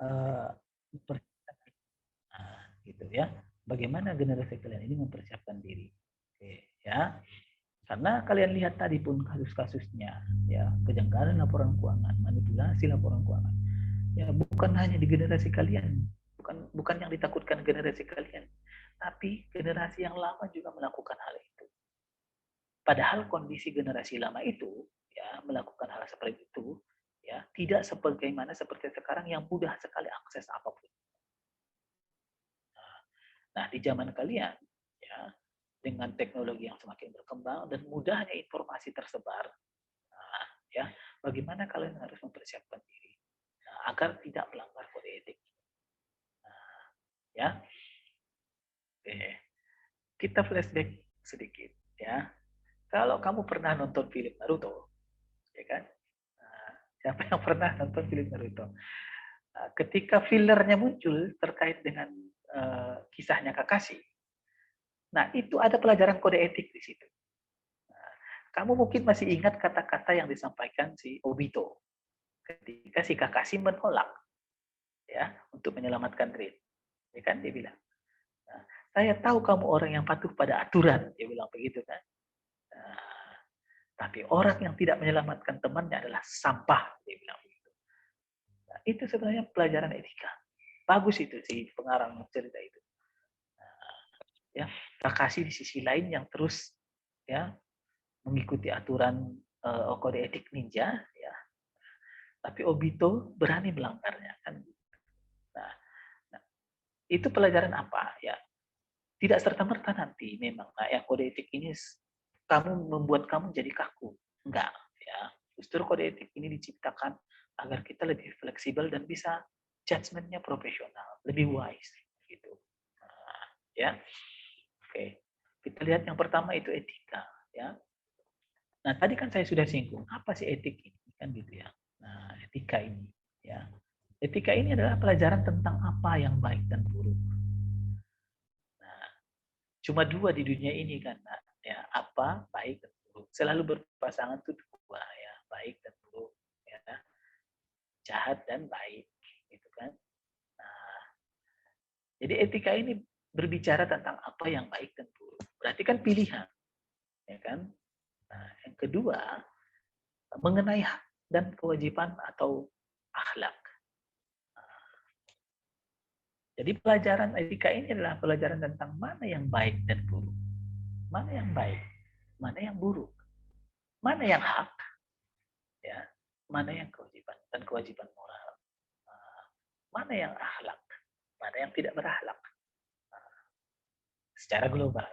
uh, gitu ya. Bagaimana generasi kalian ini mempersiapkan diri? Oke, ya. Karena kalian lihat tadi pun kasus-kasusnya, ya, kejanggalan laporan keuangan, manipulasi laporan keuangan. Ya, bukan hanya di generasi kalian, bukan yang ditakutkan generasi kalian, tapi generasi yang lama juga melakukan hal itu. Padahal kondisi generasi lama itu, ya, melakukan hal seperti itu, ya, tidak sebagaimana seperti sekarang yang mudah sekali akses apapun. Nah, di zaman kalian, ya, dengan teknologi yang semakin berkembang dan mudahnya informasi tersebar, nah, ya, bagaimana kalian harus mempersiapkan diri, nah, agar tidak melanggar kode etik. Nah, ya, oke. Kita flashback sedikit, ya. Kalau kamu pernah nonton film Naruto, ya kan? Nah, siapa yang pernah nonton film Naruto? Nah, ketika fillernya muncul terkait dengan kisahnya Kakashi, nah itu ada pelajaran kode etik di situ. Kamu mungkin masih ingat kata-kata yang disampaikan si Obito ketika si Kakashi menolak, ya, untuk menyelamatkan Rin. Ya kan dia bilang, nah, saya tahu kamu orang yang patuh pada aturan, dia bilang begitu kan. Nah, tapi orang yang tidak menyelamatkan temannya adalah sampah, dia bilang begitu. Nah, itu sebenarnya pelajaran etika. Bagus itu si pengarang cerita itu. Nah, ya, Kakashi di sisi lain yang terus, ya, mengikuti aturan kode etik ninja, ya, tapi Obito berani melanggarnya kan. Nah, nah, itu pelajaran apa ya? Tidak serta merta nanti memang ya kode etik ini kamu membuat kamu jadi kaku, enggak, ya. Justru kode etik ini diciptakan agar kita lebih fleksibel dan bisa judgementnya profesional, lebih wise gitu. Nah, ya, oke. Kita lihat yang pertama itu etika, ya. Nah, tadi kan saya sudah singgung, apa sih etik ini? Kan gitu ya. Nah, etika ini, ya. Etika ini adalah pelajaran tentang apa yang baik dan buruk. Nah, cuma dua di dunia ini kan, nah, ya, apa, baik dan buruk. Selalu berpasangan itu dua, ya, baik dan buruk, ya, jahat dan baik, gitu kan. Nah, jadi etika ini berbicara tentang apa yang baik dan buruk. Berarti kan pilihan, ya kan. Nah, yang kedua, mengenai hak dan kewajiban atau akhlak. Jadi pelajaran etika ini adalah pelajaran tentang mana yang baik dan buruk. Mana yang baik, mana yang buruk, mana yang hak, ya, mana yang kewajiban dan kewajiban moral, mana yang akhlak, mana yang tidak berakhlak, secara global.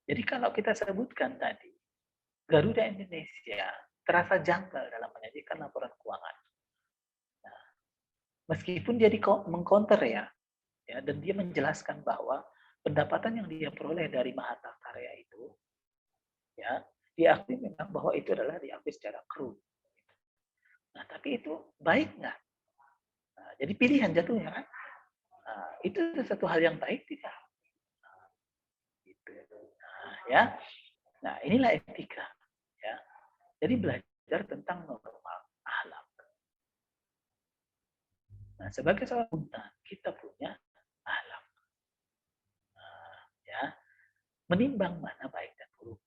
Jadi kalau kita sebutkan tadi, Garuda Indonesia terasa janggal dalam menyajikan laporan keuangan. Nah, meskipun dia mengcounter, ya, dan dia menjelaskan bahwa pendapatan yang dia peroleh dari Mahata Karya itu, ya, diakui memang bahwa itu adalah diakui secara kru. Nah, tapi itu baik nggak? Nah, jadi pilihan jatuhnya kan. Nah, itu satu hal yang baik tidak? Nah, gitu. Nah, ya. Nah, inilah etika, ya. Jadi belajar tentang normal akhlak. Nah, sebagai seorang akuntan, kita punya akhlak. Nah, ya, menimbang mana baik dan buruk.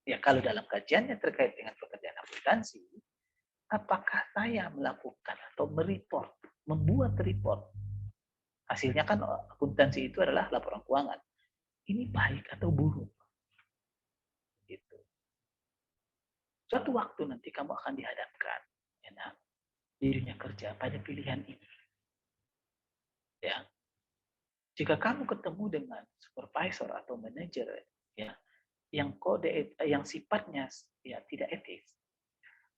Ya, kalau dalam kajiannya terkait dengan pekerjaan akuntansi, apakah saya melakukan atau membuat report. Hasilnya kan akuntansi itu adalah laporan keuangan. Ini baik atau buruk? Gitu. Suatu waktu nanti kamu akan dihadapkan, ya, nah, di dunia kerja pada pilihan ini. Ya, jika kamu ketemu dengan supervisor atau manajer, ya, yang sifatnya, ya, tidak etis,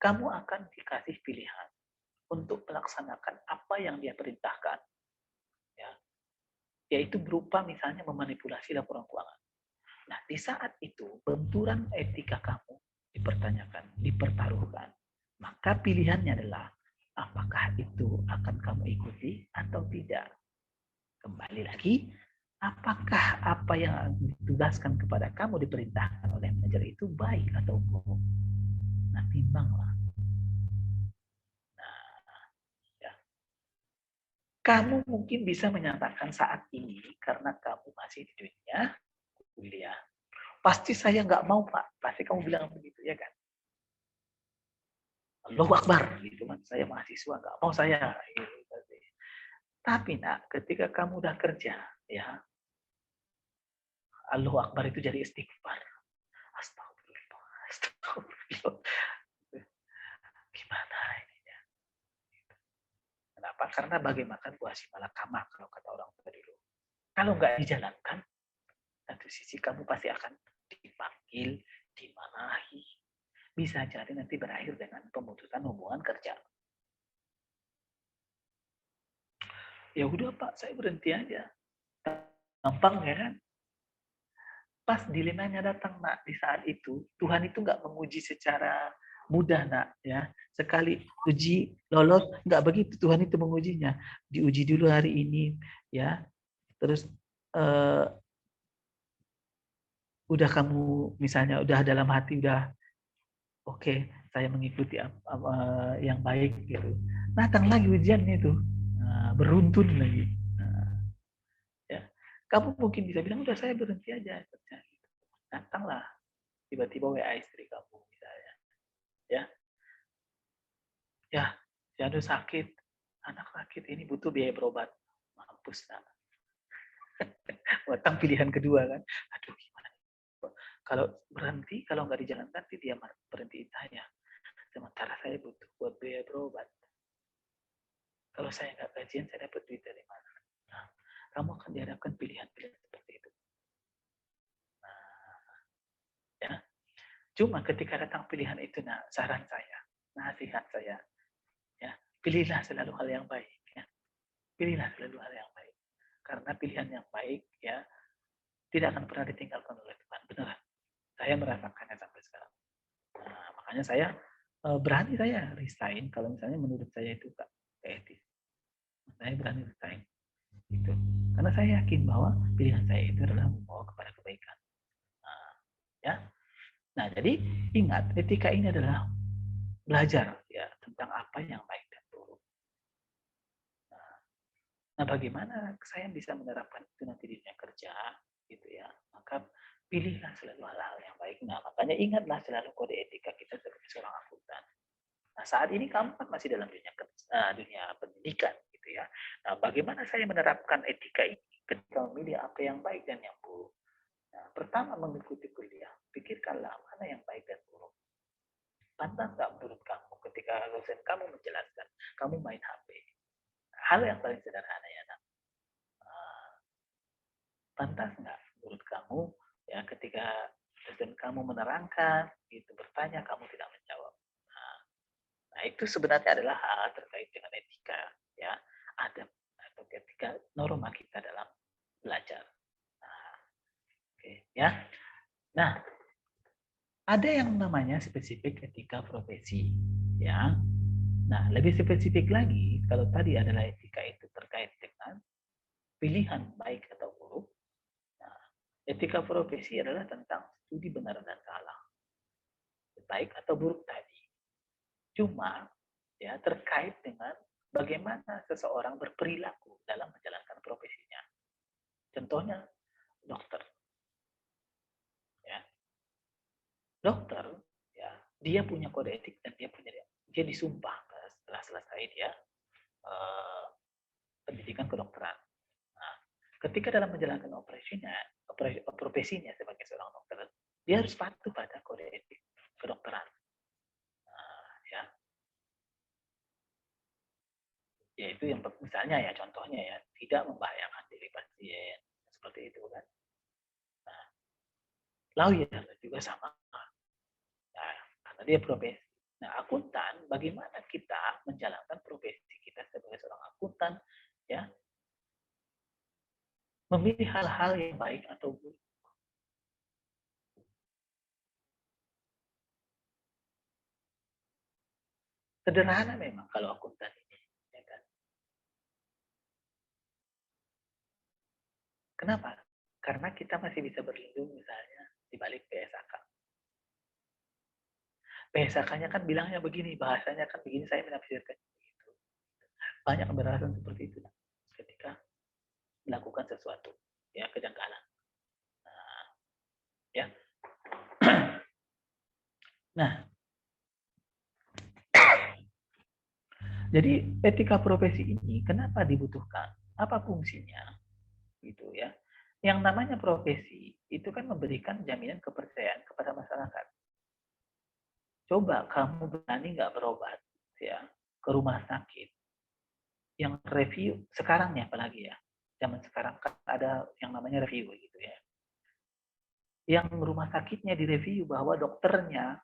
kamu akan dikasih pilihan untuk melaksanakan apa yang dia perintahkan, ya, yaitu berupa misalnya memanipulasi laporan keuangan. Nah, di saat itu benturan etika kamu dipertanyakan, dipertaruhkan, maka pilihannya adalah apakah itu akan kamu ikuti atau tidak. Kembali lagi, apakah apa yang ditugaskan kepada kamu diperintahkan oleh manajer itu baik atau buruk? Nah, timbanglah. Nah, ya. Kamu mungkin bisa menyatakan saat ini karena kamu masih di dunia kuliah. Pasti saya nggak mau, Pak. Pasti kamu bilang begitu, ya kan? Allahu Akbar, gitu kan. Saya mahasiswa, nggak mau saya. Gitu. Tapi, nak, ketika kamu udah kerja, ya, Allahu Akbar itu jadi istighfar. Astagfirullah, astagfirullah. Gimana ini? Ya? Kenapa? Karena bagi makan buah si malakama, kalau kata orang tua dulu. Kalau nggak dijalankan, satu sisi kamu pasti akan dipanggil, dimarahi. Bisa jadi nanti berakhir dengan pemutusan hubungan kerja. Ya udah Pak, saya berhenti aja. Gampang ya kan? Pas dilemanya datang nak di saat itu, Tuhan itu nggak menguji secara mudah nak ya. Sekali uji lolos nggak begitu Tuhan itu mengujinya. Diuji dulu hari ini ya. Terus eh, udah kamu misalnya udah dalam hati udah oke, saya mengikuti yang baik gitu. Datang lagi ujiannya itu, beruntun lagi. Nah, ya, kamu mungkin bisa bilang udah saya berhenti aja kerja. Datanglah tiba-tiba WA istri kamu misalnya, ya, ya, Janu sakit, anak sakit ini butuh biaya berobat, mampus nak. Datang pilihan kedua kan, aduh gimana? Kalau berhenti, kalau nggak dijalankan, nanti dia berhenti saya. Sementara saya butuh buat biaya berobat. Kalau saya nggak gajian, saya dapat duit dari mana? Nah, kamu akan dihadapkan pilihan-pilihan seperti itu. Nah, ya. Cuma ketika datang pilihan itu, nah, saran saya, nasihat saya, ya, pilihlah selalu hal yang baik. Ya. Pilihlah selalu hal yang baik. Karena pilihan yang baik, ya, tidak akan pernah ditinggalkan oleh Tuhan. Benar. Saya merasakannya sampai sekarang. Nah, makanya saya berani saya resign kalau misalnya menurut saya itu tak etis. Saya berani resign. Gitu. Karena saya yakin bahwa pilihan saya itu adalah membawa kepada kebaikan. Nah, ya. Nah, jadi ingat etika ini adalah belajar ya tentang apa yang baik dan buruk. Nah, bagaimana saya bisa menerapkan itu nanti di dunia kerja, gitu ya? Maka pilihlah selalu hal-hal yang baik. Nah, makanya ingatlah selalu kode etika kita sebagai seorang akuntan. Nah, saat ini kamu kan masih dalam dunia pendidikan, gitu ya. Nah, bagaimana saya menerapkan etika ini ketika memilih apa yang baik dan yang buruk? Nah, pertama mengikuti kuliah, pikirkanlah mana yang baik dan buruk. Pantas nggak menurut kamu ketika dosen kamu menjelaskan, kamu main HP? Hal yang paling sederhana ya, nak. Pantas nggak menurut kamu ya ketika dosen kamu menerangkan, itu bertanya, kamu tidak menjawab? Nah, nah itu sebenarnya adalah hal terkait dengan etika, ya, adab atau etika norma kita dalam belajar. Nah, oke, ya. Nah, ada yang namanya spesifik etika profesi, ya. Nah, lebih spesifik lagi, kalau tadi adalah etika itu terkait dengan pilihan baik atau buruk. Nah, etika profesi adalah tentang studi benar dan salah, baik atau buruk tadi. Cuma ya terkait dengan bagaimana seseorang berperilaku dalam menjalankan profesinya. Contohnya dokter, ya. Dokter, ya, dia punya kode etik dan dia disumpah setelah selesai dia eh, pendidikan kedokteran. Nah, ketika dalam menjalankan profesinya sebagai seorang dokter, dia harus patuh pada kode etik kedokteran. Nah, ya, yaitu yang misalnya ya contohnya ya tidak membahayakan diri pasien seperti itu kan. Nah, lawyer juga sama. Nah, karena dia profesi. Nah, akuntan, bagaimana kita menjalankan profesi kita sebagai seorang akuntan, ya, memilih hal-hal yang baik atau buruk. Sederhana memang kalau akuntan ini, ya kan? Kenapa? Karena kita masih bisa berlindung misalnya di balik PSAK. PSAK-nya kan bilangnya begini, bahasanya kan begini, saya menafsirkan begitu. Banyak penjelasan seperti itu. melakukan sesuatu, ya, kejanggalan. Nah, ya. Nah, jadi etika profesi ini kenapa dibutuhkan? Apa fungsinya? Gitu ya. Yang namanya profesi itu kan memberikan jaminan kepercayaan kepada masyarakat. Coba kamu berani nggak berobat ya ke rumah sakit yang review sekarang ya, apalagi ya zaman sekarang kan ada yang namanya review gitu ya, yang rumah sakitnya direview bahwa dokternya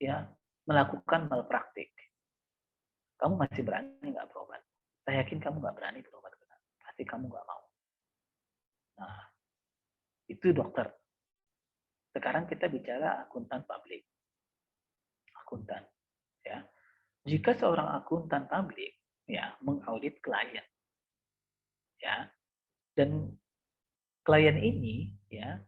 ya melakukan malpraktik, kamu masih berani nggak berobat? Saya yakin kamu nggak berani berobat ke sana, pasti kamu nggak mau. Nah, itu dokter. Sekarang kita bicara akuntan publik, akuntan ya. Jika seorang akuntan publik ya mengaudit klien ya, dan klien ini ya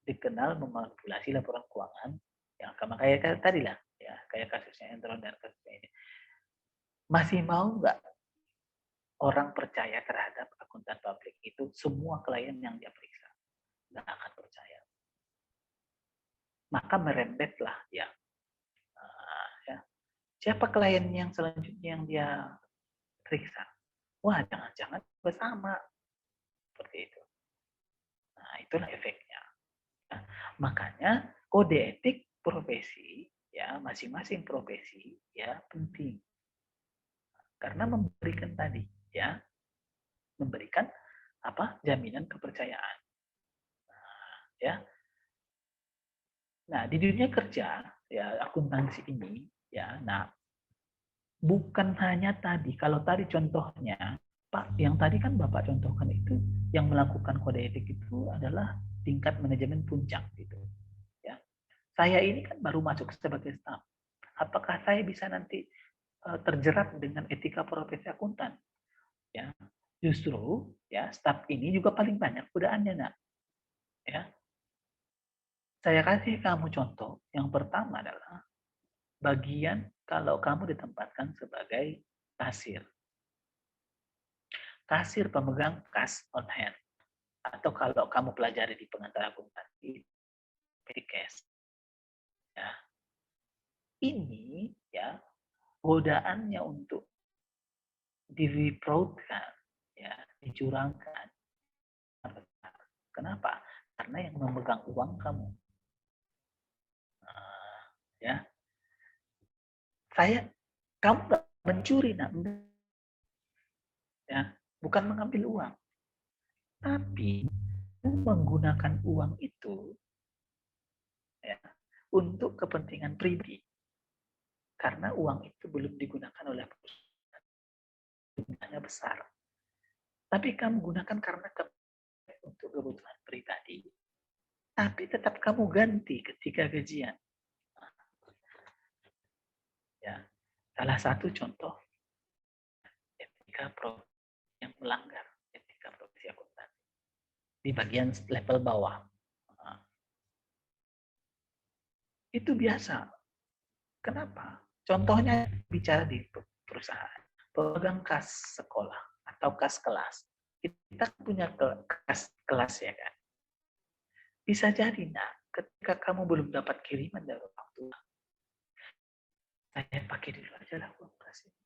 dikenal memanipulasi laporan keuangan yang sama kayak tadi lah ya, kayak kasusnya Enron dan kasusnya ini, masih mau nggak orang percaya terhadap akuntan publik itu? Semua klien yang dia periksa nggak akan percaya, maka merembetlah ya, ya siapa klien yang selanjutnya yang dia periksa, wah jangan-jangan bersama, seperti itu. Nah itulah efeknya. Nah, makanya kode etik profesi ya masing-masing profesi ya penting karena memberikan tadi ya, memberikan apa, jaminan kepercayaan. Nah, ya. Nah, di dunia kerja ya akuntansi ini ya, nah bukan hanya tadi, kalau tadi contohnya Pak, yang tadi kan Bapak contohkan itu yang melakukan kode etik itu adalah tingkat manajemen puncak gitu ya. Saya ini kan baru masuk sebagai staf. Apakah saya bisa nanti terjerat dengan etika profesi akuntan? Ya, justru ya staf ini juga paling banyak godaannya, nak. Ya, saya kasih kamu contoh. Yang pertama adalah bagian kalau kamu ditempatkan sebagai kasir, kasir pemegang cash on hand, atau kalau kamu pelajari di pengantar akuntansi, petty cash. Ya, ini ya godaannya untuk difraudkan, ya dicurangkan. Kenapa? Karena yang memegang uang kamu. Ya, saya, kamu nggak mencuri, nak, ya, bukan mengambil uang, tapi menggunakan uang itu ya untuk kepentingan pribadi, karena uang itu belum digunakan oleh perusahaan, jumlahnya besar, tapi kamu gunakan karena untuk kebutuhan pribadi, tapi tetap kamu ganti ketika gajian. Ya, salah satu contoh etika yang melanggar etika profesi akuntan di bagian level bawah. Nah, itu biasa. Kenapa? Contohnya bicara di perusahaan, pemegang kas sekolah atau kas kelas. Kita punya kas kelas ya kan. Bisa jadi, nah, ketika kamu belum dapat kiriman dari orang tua, saya pakai dulu aja lah uang kas ini.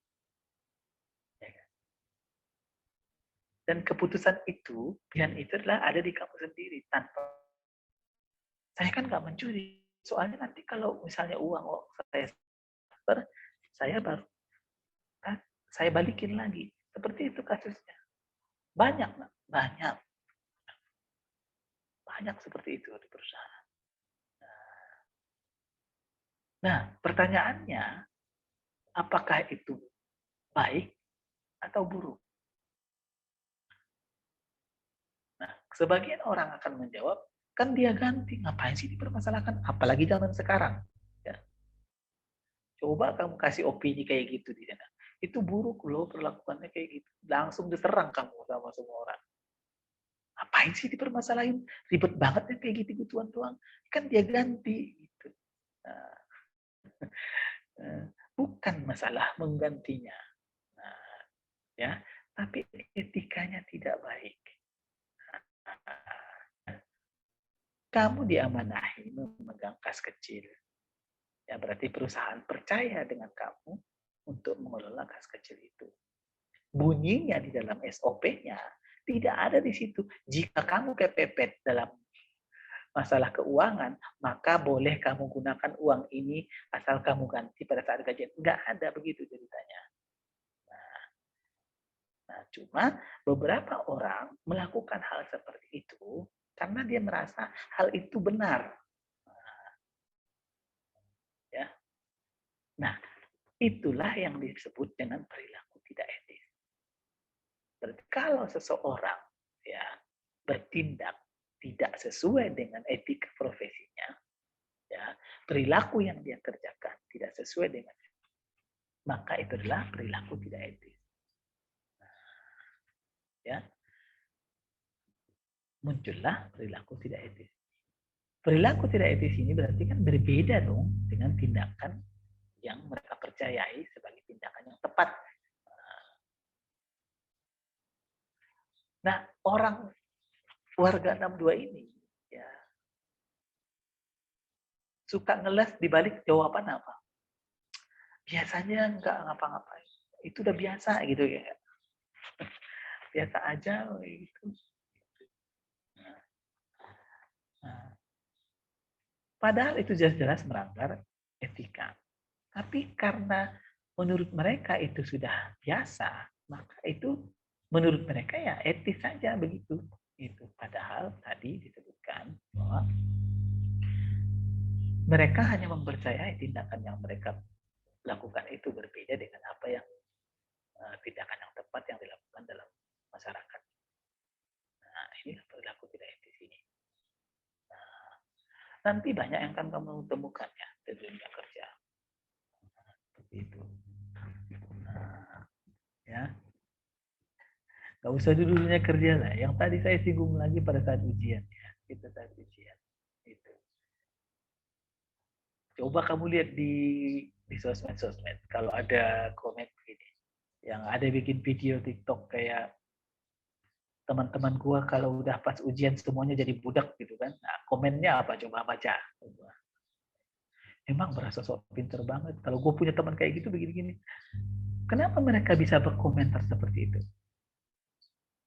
Ya kan? Dan keputusan itu, pilihan itu adalah ada di kamu sendiri tanpa. Saya kan nggak mencuri. Soalnya nanti kalau misalnya uang saya baru kan, saya balikin lagi. Seperti itu kasusnya. Banyak, banyak. Banyak seperti itu di perusahaan. Nah, pertanyaannya, apakah itu baik atau buruk? Nah, sebagian orang akan menjawab, kan dia ganti, ngapain sih dipermasalahkan? Apalagi zaman sekarang. Ya. Coba kamu kasih opini kayak gitu di sana. Itu buruk loh perlakuannya kayak gitu. Langsung diserang kamu sama semua orang. Ngapain sih dipermasalahin? Ribet banget ya kayak gitu gituan doang. Kan dia ganti gitu. Nah, bukan masalah menggantinya. Nah, ya, tapi etikanya tidak baik. Kamu diamanahi memegang kas kecil. Ya, berarti perusahaan percaya dengan kamu untuk mengelola kas kecil itu. Bunyinya di dalam SOP-nya tidak ada di situ. Jika kamu kepepet dalam masalah keuangan, maka boleh kamu gunakan uang ini asal kamu ganti pada saat gajian. Enggak ada begitu ceritanya. Nah, cuma beberapa orang melakukan hal seperti itu karena dia merasa hal itu benar. Ya. Nah, itulah yang disebut dengan perilaku tidak etis. Berarti kalau seseorang ya bertindak tidak sesuai dengan etika profesinya, ya perilaku yang dia kerjakan tidak sesuai dengan, maka itu adalah perilaku tidak etis. Ya, muncullah perilaku tidak etis. Perilaku tidak etis ini berarti kan berbeda dong dengan tindakan yang mereka percayai sebagai tindakan yang tepat. Nah, orang warga 62 ini ya suka ngeles di balik jawaban apa? Biasanya nggak ngapa-ngapain. Itu udah biasa gitu ya. Biasa aja gitu. Nah, padahal itu jelas-jelas melanggar etika. Tapi karena menurut mereka itu sudah biasa, maka itu menurut mereka ya etis saja begitu. Itu padahal tadi disebutkan bahwa mereka hanya mempercayai tindakan yang mereka lakukan itu berbeda dengan apa yang tindakan yang tepat yang dilakukan dalam masyarakat. Nah, ini perilaku tidak etis ini. Nah, nanti banyak yang akan kamu temukan ya di dunia kerja. Seperti itu. Nah, ya, nggak usah di dunia kerja lah. Yang tadi saya singgung lagi pada saat ujian ya, itu saat ujian. Itu. Coba kamu lihat di sosmed-sosmed kalau ada komen begini, yang ada bikin video TikTok kayak teman-teman gua kalau udah pas ujian semuanya jadi budak gitu kan. Nah, komennya apa coba baca. Emang berasa sok pinter banget. Kalau gue punya teman kayak gitu begini-gini. Kenapa mereka bisa berkomentar seperti itu?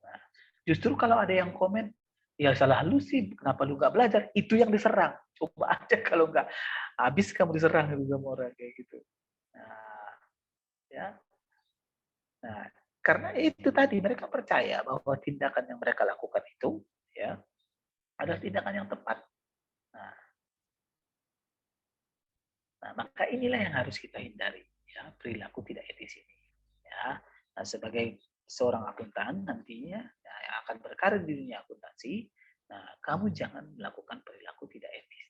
Nah, justru kalau ada yang komen, ya salah lu sih, kenapa lu nggak belajar? Itu yang diserang. Coba aja kalau nggak, habis kamu diserang gitu sama orang kayak gitu. Nah, ya. Nah, karena itu tadi mereka percaya bahwa tindakan yang mereka lakukan itu, ya, adalah tindakan yang tepat. Nah, nah, maka inilah yang harus kita hindari, ya, perilaku tidak etis ini. Ya, nah, sebagai seorang akuntan nantinya ya, yang akan berkarir di dunia akuntansi, nah, kamu jangan melakukan perilaku tidak etis.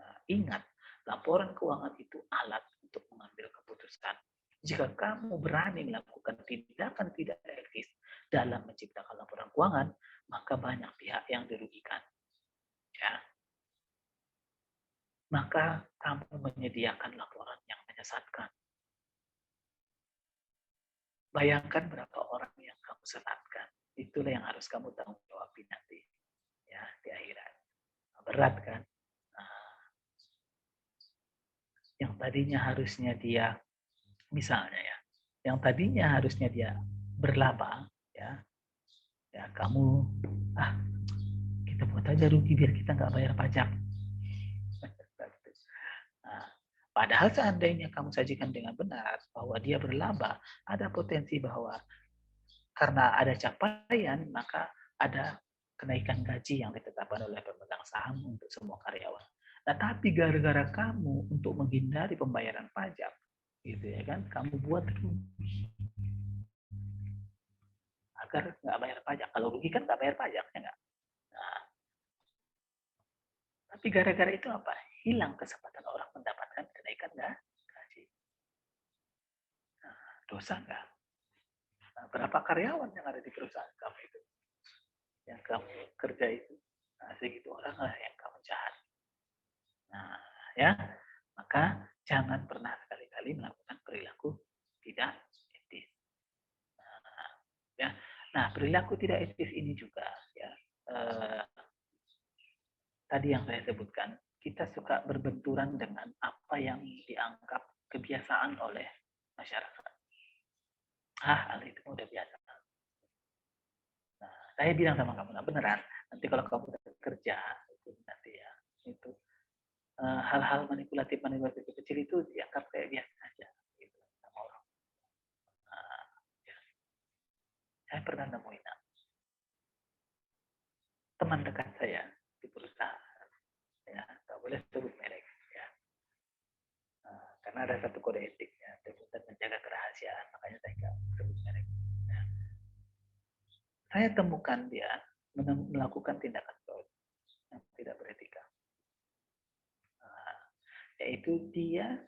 Nah, ingat, laporan keuangan itu alat untuk mengambil keputusan. Jika kamu berani melakukan tindakan tidak etis dalam menciptakan laporan keuangan, maka banyak pihak yang dirugikan. Ya, maka kamu menyediakan laporan yang menyesatkan. Bayangkan berapa orang yang kamu sesatkan. Itulah yang harus kamu tanggung jawab nanti. Ya, di akhirat. Berat kan? Nah, yang tadinya harusnya dia, misalnya ya, yang tadinya harusnya dia berlaba, ya, ya kamu, ah kita buat aja rugi biar kita nggak bayar pajak. Nah, padahal seandainya kamu sajikan dengan benar bahwa dia berlaba, ada potensi bahwa karena ada capaian, maka ada kenaikan gaji yang ditetapkan oleh pemegang saham untuk semua karyawan. Nah, tapi gara-gara kamu untuk menghindari pembayaran pajak, gitu ya kan, kamu buat rugi agar nggak bayar pajak. Kalau rugi kan nggak bayar pajak, ya nggak? Nah, tapi gara-gara itu apa? Hilang kesempatan orang mendapatkan kenaikan gaji. Nah, dosa nggak? Nah, berapa karyawan yang ada di perusahaan kamu itu? Yang kamu kerja itu? Nah, segitu orang lah yang kamu jahat. Nah, ya, maka jangan pernah sekali-kali melakukan perilaku tidak etis. Nah, Nah, perilaku tidak etis ini juga ya. Tadi yang saya sebutkan, kita suka berbenturan dengan apa yang dianggap kebiasaan oleh masyarakat. Hal itu udah biasa. Nah, saya bilang sama kamu, nah beneran, nanti kalau kamu udah kerja, itu nanti ya, itu hal-hal manipulatif kecil itu dianggap kayak biasa aja. Gitu, sama orang. Nah, ya. Saya pernah nemuin teman dekat saya di perusahaan, ya, nggak boleh sebut merek, ya. Karena ada satu kode etik ya, dan menjaga kerahasiaan, makanya saya nggak sebut merek. Nah, saya temukan dia melakukan tindakan fraud yang tidak beretika. Yaitu dia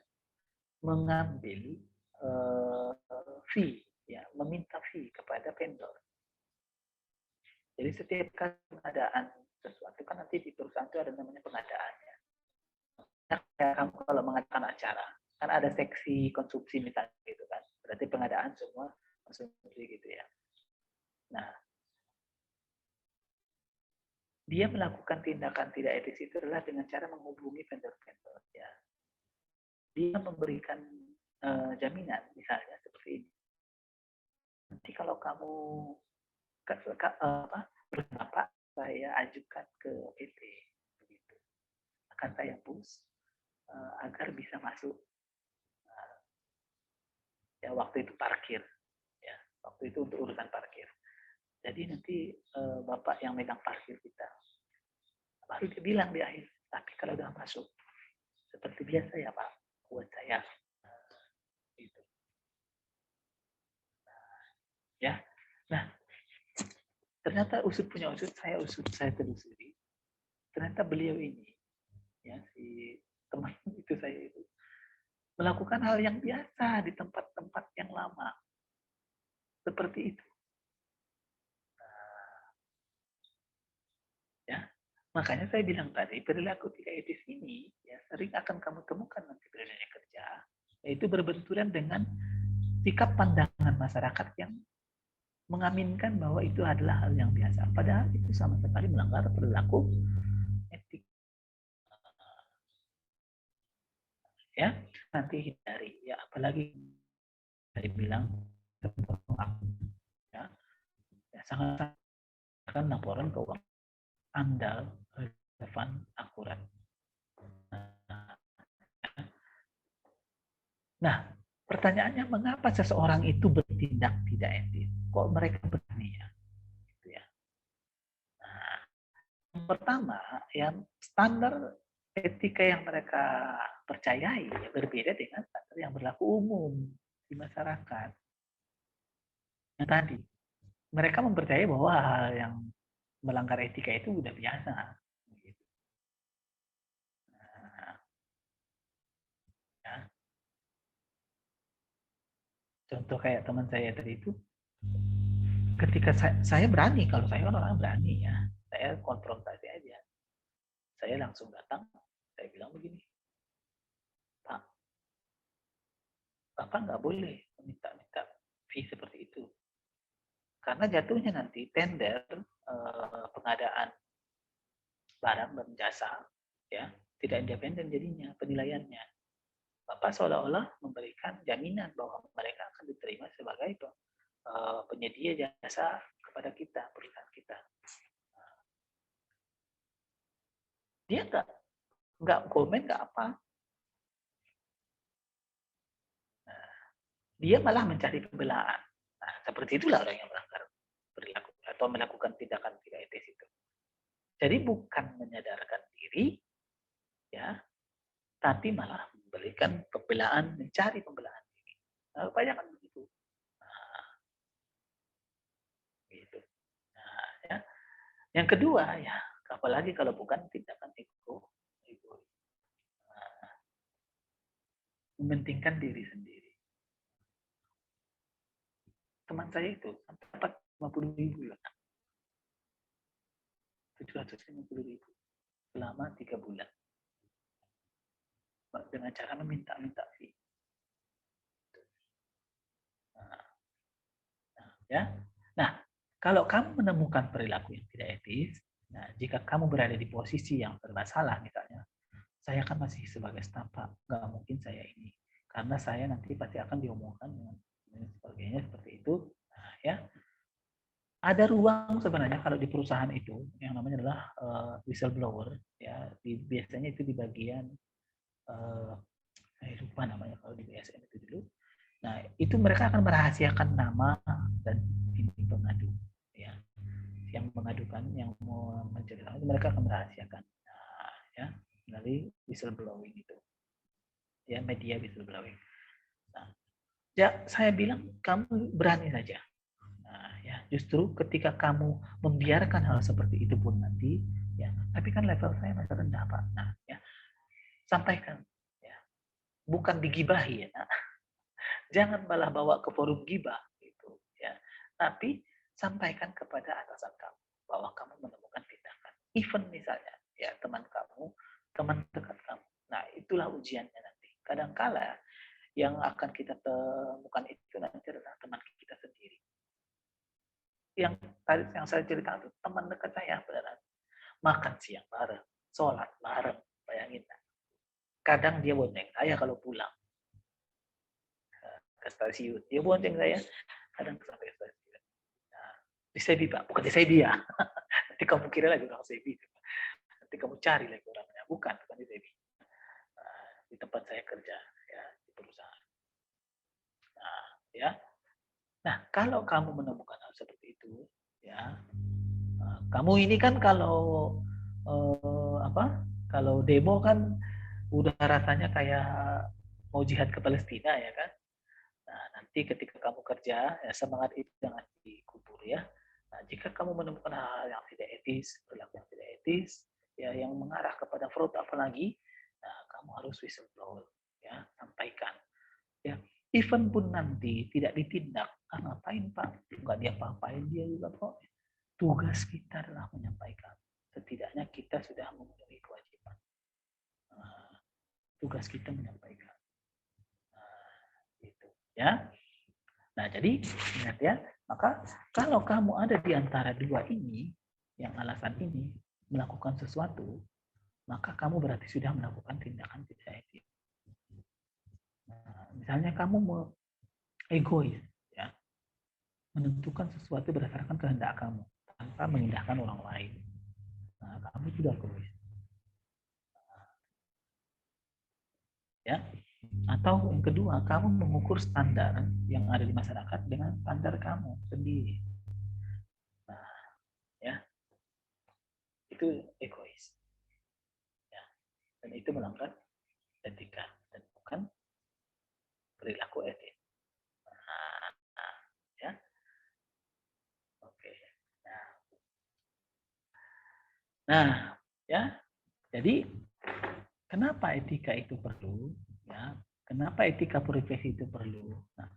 mengambil fee, ya, meminta fee kepada vendor. Jadi setiap kali pengadaan sesuatu kan nanti di perusahaan itu ada namanya pengadaannya. Nah, kamu kalau mengadakan acara kan ada seksi konsumsi misalnya gitu kan. Berarti pengadaan semua konsumsi gitu ya. Nah, dia melakukan tindakan tidak etis itu adalah dengan cara menghubungi vendor-vendor ya. Dia memberikan jaminan misalnya seperti ini. Nanti kalau kamu berbapak saya ajukan ke PT begitu. Akan saya push agar bisa masuk ya waktu itu parkir ya. Waktu itu untuk urusan parkir. Jadi nanti Bapak yang megang parkir kita. Baru dia bilang di akhir, tapi kalau udah masuk seperti biasa ya Pak, buat saya gitu. Ya. Nah, ternyata usut punya usut, saya telusuri. Ternyata beliau ini ya si teman itu saya itu melakukan hal yang biasa di tempat-tempat yang lama. Seperti itu. Ya. Makanya saya bilang tadi, perilaku tidak etis ini ya sering akan kamu temukan nanti di dunia kerja, yaitu berbenturan dengan sikap pandangan masyarakat yang mengaminkan bahwa itu adalah hal yang biasa. Padahal itu sama sekali melanggar perilaku etik. Ya, nanti hindari. Ya, apalagi tadi bilang ya, ya sangat akan laporan keuangan andal, relevan, akurat. Nah, pertanyaannya mengapa seseorang itu bertindak tidak etis? Kok mereka berani ya? Gitu ya. Nah, yang pertama, yang standar etika yang mereka percayai ya, berbeda dengan standar yang berlaku umum di masyarakat. Yang tadi, mereka mempercayai bahwa hal yang melanggar etika itu udah biasa. Gitu. Nah, ya. Contoh kayak teman saya tadi itu, ketika saya berani, kalau saya kan orang berani ya, saya konfrontasi aja. Saya langsung datang, saya bilang begini, Pak, Bapak nggak boleh meminta-minta fee seperti itu. Karena jatuhnya nanti tender pengadaan barang dan jasa ya tidak independen jadinya penilaiannya. Bapak seolah-olah memberikan jaminan bahwa mereka akan diterima sebagai penyedia jasa kepada kita, perusahaan kita. Dia nggak komen, nggak apa. Nah, dia malah mencari pembelaan. Nah, seperti itulah orang yang melanggar perilaku atau melakukan tindakan tidak etis itu. Jadi bukan menyadarkan diri, ya, tapi malah memberikan pembelaan, mencari pembelaan diri. Nah, banyak kan begitu. Nah, gitu. Nah, ya. Yang kedua, ya, apalagi kalau bukan tindakan ego, nah, mementingkan diri sendiri. Teman saya itu dapat 50.000 ya, 750.000 selama 3 bulan dengan cara meminta-minta fee. Nah, ya. Nah, Kalau kamu menemukan perilaku yang tidak etis, nah jika kamu berada di posisi yang serba salah misalnya, saya kan masih sebagai staf Pak, nggak mungkin saya ini, karena saya nanti pasti akan diomongkan dengan sebagainya seperti itu. Nah, ya, ada ruang sebenarnya kalau di perusahaan itu yang namanya adalah whistleblower, ya, biasanya itu di bagian saya lupa namanya kalau di BSN itu dulu. Nah, itu mereka akan merahasiakan nama dan ini pengadu, ya, yang mengadukan, yang mau menceritakan itu mereka akan merahasiakan, nah, ya, melalui whistleblowing itu, ya, media whistleblowing. Nah, ya saya bilang kamu berani saja. Nah, ya, justru ketika kamu membiarkan hal seperti itu pun nanti, ya, tapi kan level saya masih rendah Pak. Nah, ya, sampaikan, ya, bukan digibahi, ya. Nah, jangan malah bawa ke forum gibah, gitu, ya. Tapi sampaikan kepada atasan kamu bahwa kamu menemukan tindakan. Even misalnya, ya, teman kamu, teman dekat kamu. Nah, itulah ujiannya nanti. Kadangkala yang akan kita temukan itu nanti adalah teman kita sendiri. Yang tadi yang saya cerita itu teman dekat saya beneran, makan siang bareng, sholat bareng, bayangin. Kadang dia bonceng saya kalau pulang ke stasiun, dia bonceng saya kadang sampai stasiun. Nah, di Sebi Pak, bukan di Sebi ya. Nanti kamu kira lagi orang Sebi, nanti kamu cari lagi orangnya, bukan di Sebi. Nah, di tempat saya kerja, ya, di perusahaan. Nah, ya. Nah, kalau kamu menemukan hal seperti itu, ya, kamu ini kan kalau apa? Kalau demo kan udah rasanya kayak mau jihad ke Palestina ya kan. Nah, nanti ketika kamu kerja, ya semangat itu jangan dikubur ya. Nah, jika kamu menemukan hal yang tidak etis, perilaku yang tidak etis, ya yang mengarah kepada fraud apalagi, nah, kamu harus whistleblower, ya, sampaikan. Ya, even pun nanti tidak ditindak, ngapain Pak? Nggak diapa-apain dia juga kok. Tugas kita adalah menyampaikan. Setidaknya kita sudah memenuhi kewajiban. Tugas kita menyampaikan. Gitu, ya. Nah, jadi ingat ya, maka kalau kamu ada di antara dua ini, yang alasan ini, melakukan sesuatu, maka kamu berarti sudah melakukan tindakan tidak etis. Nah, misalnya kamu mau egois, ya, menentukan sesuatu berdasarkan kehendak kamu tanpa mengindahkan orang lain. Nah, kamu sudah egois. Ya. Atau yang kedua, kamu mengukur standar yang ada di masyarakat dengan standar kamu sendiri. Nah, ya, itu egois. Ya. Dan itu melanggar etika dan bukan perilaku etis. Nah, ya, oke. Nah, ya, jadi kenapa etika itu perlu? Ya, kenapa etika profesi itu perlu? Nah,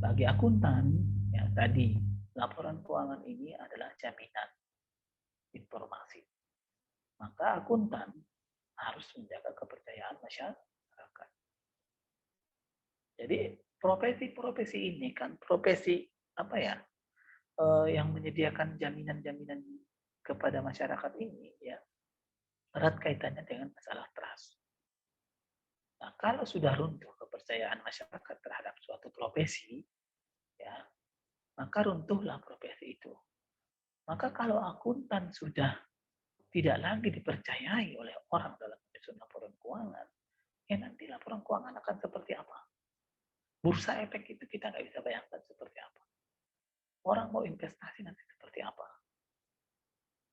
bagi akuntan, ya tadi laporan keuangan ini adalah jaminan informasi. Maka akuntan harus menjaga kepercayaan masyarakat. Jadi profesi-profesi ini kan profesi apa ya, yang menyediakan jaminan-jaminan kepada masyarakat ini ya erat kaitannya dengan masalah trust. Nah, kalau sudah runtuh kepercayaan masyarakat terhadap suatu profesi, ya, maka runtuhlah profesi itu. Maka kalau akuntan sudah tidak lagi dipercayai oleh orang dalam menyusun laporan keuangan, ya nanti laporan keuangan akan seperti apa? Bursa efek itu kita nggak bisa bayangkan seperti apa. Orang mau investasi nanti seperti apa?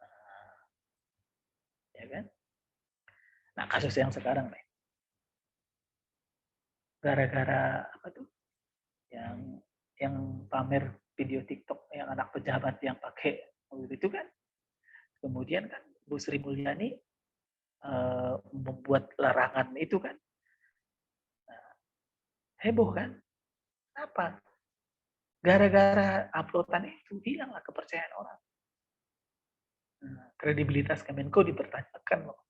Nah, ya kan? Nah, kasus yang sekarang nih, gara-gara apa tuh? Yang pamer video TikTok yang anak pejabat yang pakai mobil itu kan, kemudian kan Bu Sri Mulyani membuat larangan itu kan, nah, heboh kan? Apa? Gara-gara uploadan itu hilanglah kepercayaan orang. Nah, kredibilitas Kemenko dipertanyakan loh.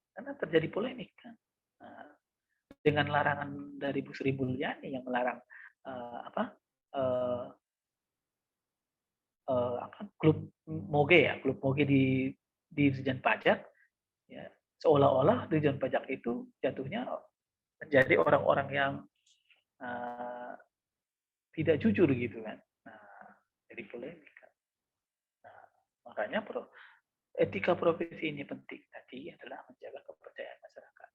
Karena terjadi polemik kan. Nah, dengan larangan dari Bu Sri Mulyani yang melarang apa klub moge ya, klub moge di Dirjen Pajak, ya seolah-olah Dirjen Pajak itu jatuhnya menjadi orang-orang yang uh, tidak jujur gitu kan. Nah, jadi polemik. Nah, makanya etika profesi ini penting tadi adalah menjaga kepercayaan masyarakat.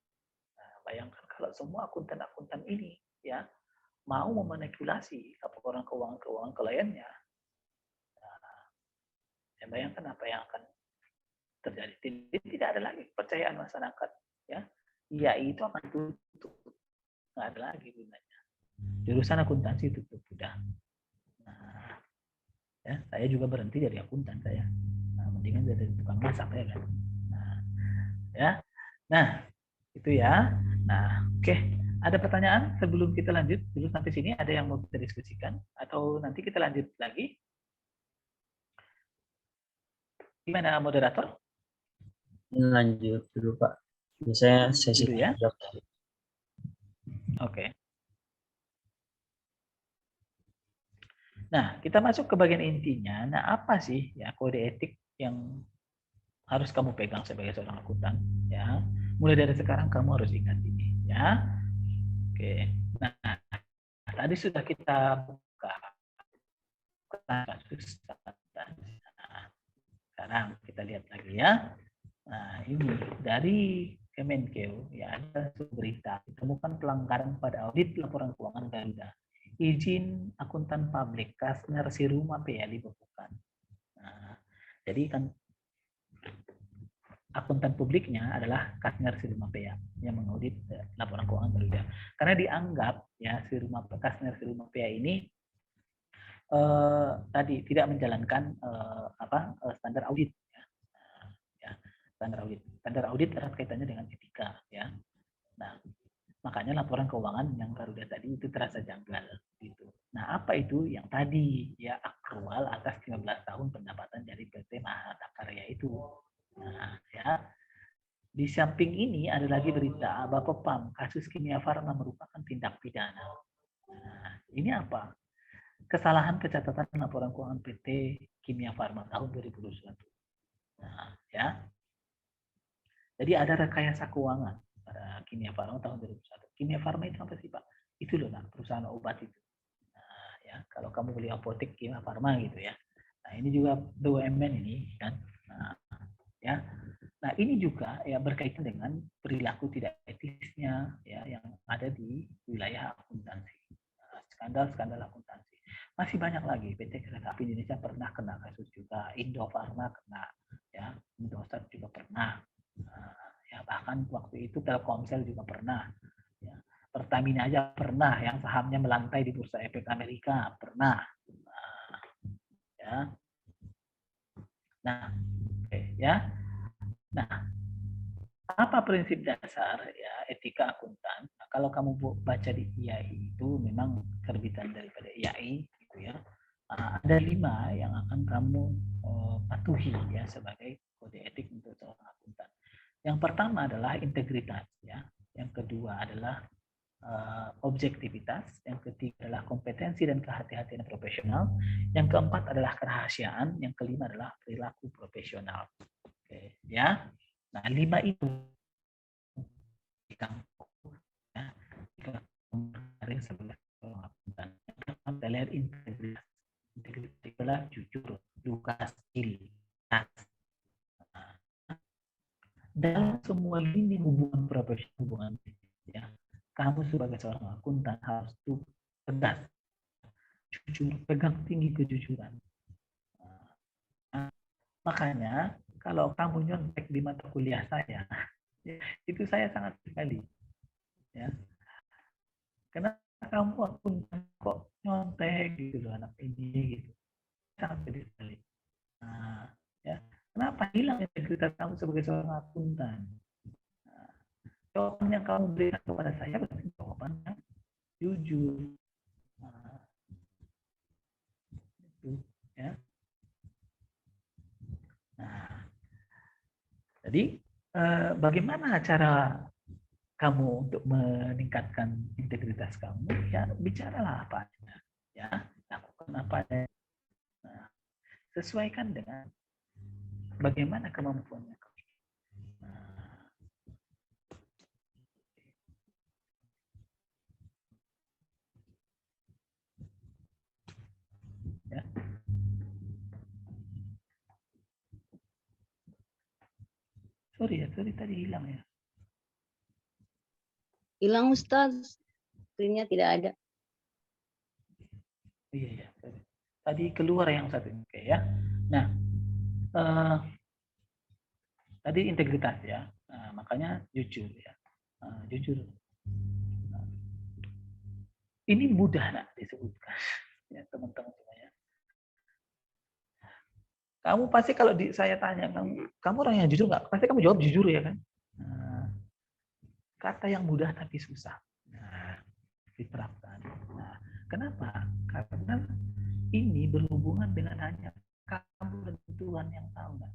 Nah, bayangkan kalau semua akuntan-akuntan ini ya mau memanipulasi laporan keuangan kliennya, nah, ya bayangkan apa yang akan terjadi. Tidak ada lagi kepercayaan masyarakat. Ya, IAI itu akan tutup, nggak ada lagi gunanya. Jurusan akuntansi tutup sudah. Nah, ya, saya juga berhenti dari akuntan saya. Nah, mendingan jadi tukang masak ya kan. Nah, ya, nah itu ya. Nah, oke. Ada pertanyaan sebelum kita lanjut dulu sampai sini? Ada yang mau kita diskusikan atau nanti kita lanjut lagi? Gimana moderator? Lanjut dulu Pak. Biasanya sesi Dulu ya. jawab. Oke. Nah, kita masuk ke bagian intinya. Nah, apa sih ya kode etik yang harus kamu pegang sebagai seorang akuntan? Ya, mulai dari sekarang kamu harus ingat ini. Ya, oke. Nah, tadi sudah kita buka kasus. Nah, sekarang kita lihat lagi ya. Nah, ini dari Kemenkeu ya ada berita ditemukan pelanggaran pada audit laporan keuangan Garuda. Izin akuntan publik Kasner Siruma PA dibekukan. Nah, jadi kan akuntan publiknya adalah Kasner Siruma PA yang mengaudit laporan keuangan Garuda. Karena dianggap ya Kasner Siruma PA ini tadi tidak menjalankan standar audit. Ya, standar audit. Standar audit erat kaitannya dengan etika ya. Nah, makanya laporan keuangan yang Garuda tadi itu terasa janggal gitu. Nah, apa itu yang tadi ya akrual atas 15 tahun pendapatan dari PT Mahata Karya itu. Nah, ya. Di samping ini ada lagi berita Bapepam kasus Kimia Farma merupakan tindak pidana. Nah, ini apa? Kesalahan pencatatan laporan keuangan PT Kimia Farma tahun 2021. Nah, ya. Jadi ada rekayasa keuangan pada Kimia Farma tahun 2021. Kimia Farma itu apa sih Pak? Itu loh, nah, perusahaan obat itu. Nah, ya, kalau kamu beli apotek Kimia Farma gitu ya. Nah, ini juga BUMN ini kan. Nah, ya. Nah, ini juga ya berkaitan dengan perilaku tidak etisnya ya yang ada di wilayah akuntansi. Nah, skandal-skandal akuntansi. Masih banyak lagi. PT Kereta Api Indonesia pernah kena kasus juga, Indofarma kena, ya, Indosat juga pernah. Nah, ya bahkan waktu itu Telkomsel juga pernah. Ya. Pertamina aja pernah yang sahamnya melantai di bursa efek Amerika pernah. Nah, ya. Nah, oke, ya. Nah, apa prinsip dasar ya etika akuntan? Nah, kalau kamu baca di IAI itu memang terbitan daripada IAI gitu ya. Ada 5 yang akan kamu patuhi ya sebagai kode etik untuk seorang akuntan. Yang pertama adalah integritas ya. Yang kedua adalah objektivitas, yang ketiga adalah kompetensi dan kehati-hatian profesional, yang keempat adalah kerahasiaan, yang kelima adalah perilaku profesional. Oke, ya. Nah, 5 itu ya, sebagai seorang akuntan. Yang pertama adalah integritas. Integritas adalah jujur, lukasil, dalam semua lini hubungan profesional, hubungan ya. Kamu sebagai seorang akuntan harus tegas, jujur, pegang tinggi kejujuran. Nah, makanya kalau kamu nyontek di mata kuliah saya, ya, itu saya sangat sekali. Ya. Karena kamu akuntan kok nyontek gitu loh anak ini gitu. Sangat sedih sekali. Nah, ya. Kenapa hilang integritas kamu sebagai seorang akuntan? Nah, jawaban yang kamu berikan kepada saya berarti jawaban yang jujur. Nah, itu ya. Nah, jadi bagaimana cara kamu untuk meningkatkan integritas kamu? Ya bicaralah apa adanya, ya lakukan apa adanya. Nah, sesuaikan dengan bagaimana kemampuannya. Nah, ya. Sorry tadi hilang ya. Hilang Ustaz, screen-nya tidak ada. Iya. Tadi keluar yang satu ini, oke ya. Nah, tadi integritas ya. Nah, makanya jujur ya. Jujur. Nah, ini mudah nak disebutkan ya teman-teman semuanya. Kamu pasti kalau saya tanya kamu orang yang jujur nggak? Pasti kamu jawab jujur ya kan? Nah, kata yang mudah tapi susah. Nah, diterapkan. Nah, kenapa? Karena ini berhubungan dengan hanya kamu dan Tuhan yang tahu. Kan?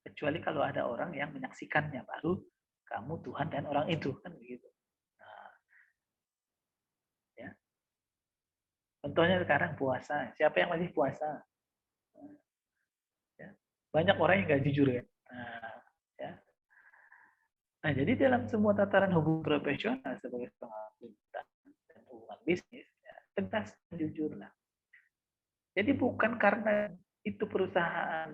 Kecuali kalau ada orang yang menyaksikannya, baru kamu, Tuhan, dan orang itu. Kan begitu. Nah, ya. Contohnya sekarang puasa. Siapa yang masih puasa? Ya. Banyak orang yang nggak jujur ya. Ya. Nah, jadi dalam semua tataran hubungan profesional sebagai pengakutan dan hubungan bisnis, ya, tegas dan jujur lah. Jadi bukan karena itu perusahaan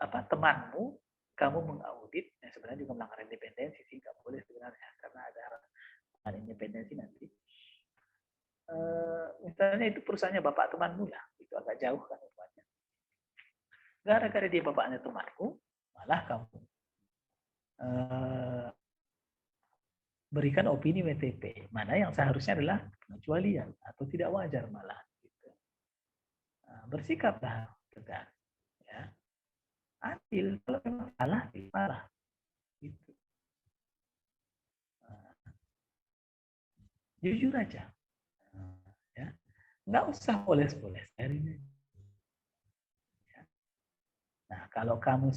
temanmu, kamu mengaudit, ya sebenarnya juga melanggar independensi sih, nggak boleh sebenarnya karena ada hal independensi nanti. Misalnya itu perusahaannya bapak temanmu lah, itu agak jauh kan rupanya. Gara-gara dia bapaknya temanmu, malah kamu berikan opini WTP, mana yang seharusnya adalah pengecualian atau tidak wajar malah. Gitu. Nah, bersikaplah tegas, ya. Adil, kalau memang salah, salah. Gitu. Nah, jujur aja, ya. Nggak usah poles-poles. Nah, kalau kamu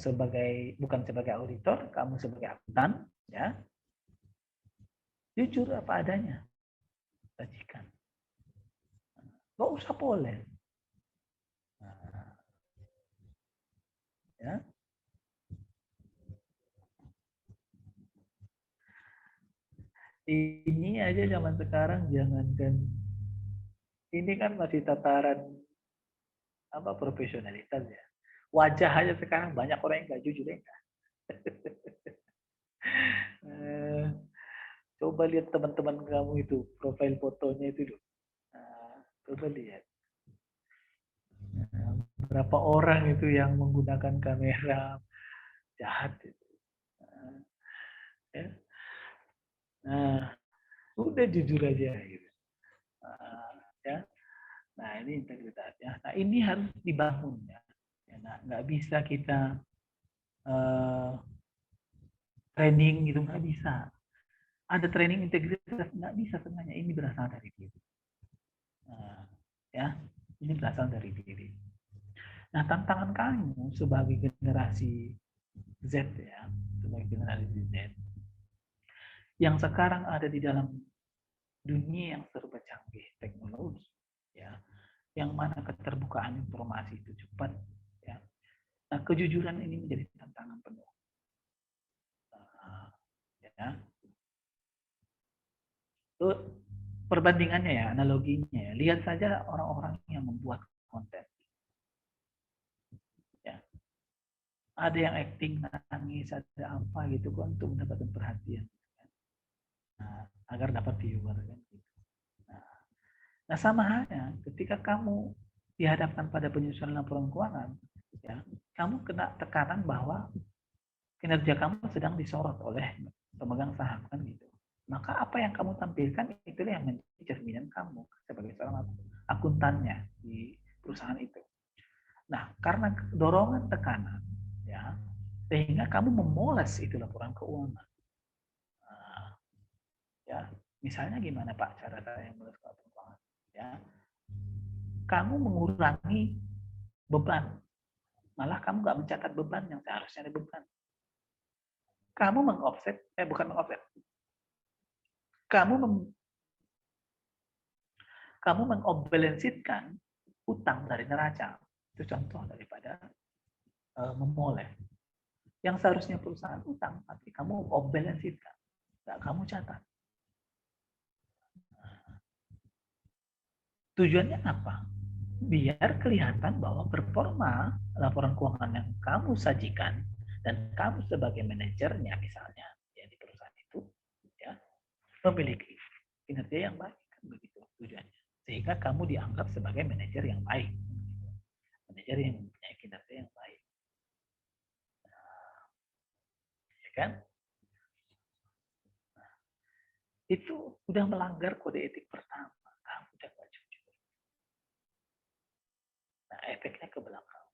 bukan sebagai auditor, kamu sebagai akuntan, ya, jujur apa adanya, sajikan. Nggak usah poles. Nah, ya. Ini aja zaman sekarang jangankan ini kan masih tataran profesionalitas ya. Wajah aja sekarang banyak orang yang nggak jujur ya. Coba lihat teman-teman kamu itu profil fotonya itu dulu. Coba lihat. Berapa orang itu yang menggunakan kamera jahat itu. Ya. Nah, udah jujur aja gitu. Ya. Nah, ini integritasnya. Nah, ini harus dibangun ya. Nah, nggak bisa kita training gitu, nggak bisa. Ada training integritas, nggak bisa sebenarnya. Ini berasal dari diri. Ya, ini berasal dari diri. Nah, tantangan kamu sebagai generasi Z ya, sebagai generasi Z, yang sekarang ada di dalam dunia yang serba canggih teknologi, ya, yang mana keterbukaan informasi itu cepat, ya. Nah, kejujuran ini menjadi tantangan penuh. Ya. Itu perbandingannya ya, analoginya ya. Lihat saja orang-orang yang membuat konten. Ya. Ada yang acting nangis, ada apa gitu kan untuk mendapatkan perhatian. Nah, agar dapat viewer kan gitu. Nah, sama halnya ketika kamu dihadapkan pada penyusunan laporan keuangan, ya, kamu kena tekanan bahwa kinerja kamu sedang disorot oleh pemegang saham kan gitu. Maka apa yang kamu tampilkan itulah yang menjadi cerminan kamu sebagai seorang akuntannya di perusahaan itu. Nah, karena dorongan tekanan, ya, sehingga kamu memoles itu laporan keuangan. Nah, ya, misalnya gimana Pak cara saya memoles laporan keuangan? Ya, kamu mengurangi beban, malah kamu nggak mencatat beban yang seharusnya ada beban. Kamu kamu mengobalansitkan utang dari neraca. Itu contoh daripada memoleh. Yang seharusnya perusahaan utang, tapi kamu obalansitkan, nggak kamu catat. Tujuannya apa? Biar kelihatan bahwa performa laporan keuangan yang kamu sajikan dan kamu sebagai manajernya misalnya ya di perusahaan itu ya memiliki kinerja yang baik, kan begitu tujuannya. Sehingga kamu dianggap sebagai manajer yang baik, manajer yang mempunyai kinerja yang baik, ya kan? Itu udah melanggar kode etik pertama, kamu udah nggak jujur. Nah, efeknya ke belakang.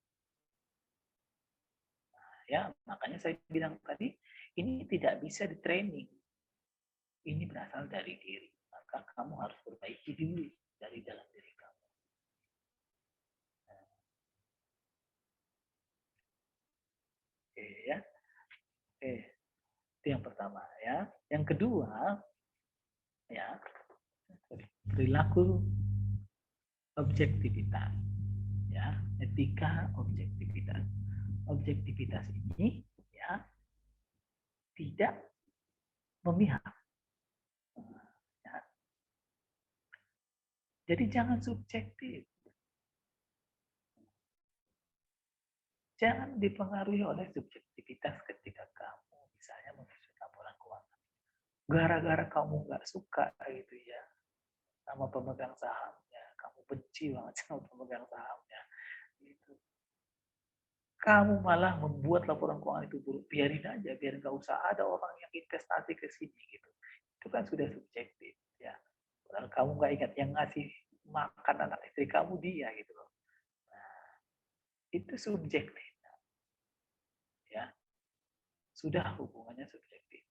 Nah, ya, makanya saya bilang tadi, ini tidak bisa di training. Ini berasal dari diri. Maka kamu harus perbaiki dulu dari dalam diri kamu. Oke ya. Oke. Itu yang pertama ya. Yang kedua ya, perilaku objektivitas. Ya, etika objektivitas. Objektivitas ini ya tidak memihak. Ya. Jadi jangan subjektif. Jangan dipengaruhi oleh subjektivitas ketika kamu misalnya menyusun laporan keuangan. Gara-gara kamu nggak suka gitu ya sama pemegang sahamnya, kamu benci banget sama pemegang sahamnya, gitu. Kamu malah membuat laporan keuangan itu buruk, biarin aja, biar nggak usah ada orang yang investasi ke sini gitu. Itu kan sudah subjektif ya. Padahal kamu nggak ingat yang ngasih makan anak istri kamu dia gitu loh. Nah, itu subjektif ya. Sudah hubungannya subjektif.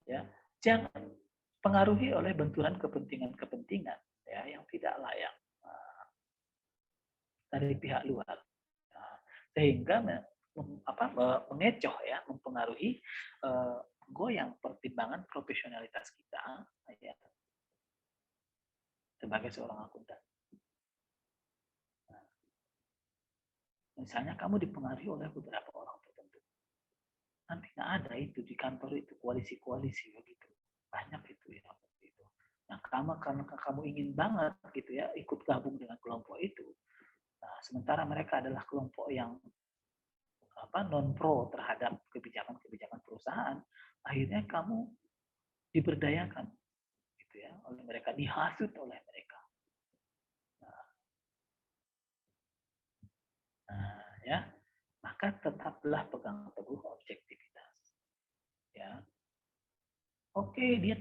Ya, jangan pengaruhi oleh benturan kepentingan-kepentingan ya yang tidak layak dari pihak luar. Nah, sehingga mengecoh ya, mempengaruhi goyang pertimbangan profesionalitas kita ya, sebagai seorang akuntan. Nah, misalnya kamu dipengaruhi oleh beberapa orang tertentu. Nanti nggak ada itu di kantor itu koalisi-koalisi begitu. Banyak itu ya. Nah, karena kamu ingin banget gitu ya ikut gabung dengan kelompok itu. Nah, sementara mereka adalah kelompok yang non pro terhadap kebijakan-kebijakan perusahaan, akhirnya kamu diberdayakan gitu ya oleh mereka, dihasut oleh mereka. Nah, ya, maka tetaplah pegang teguh objektivitas. Ya, oke dia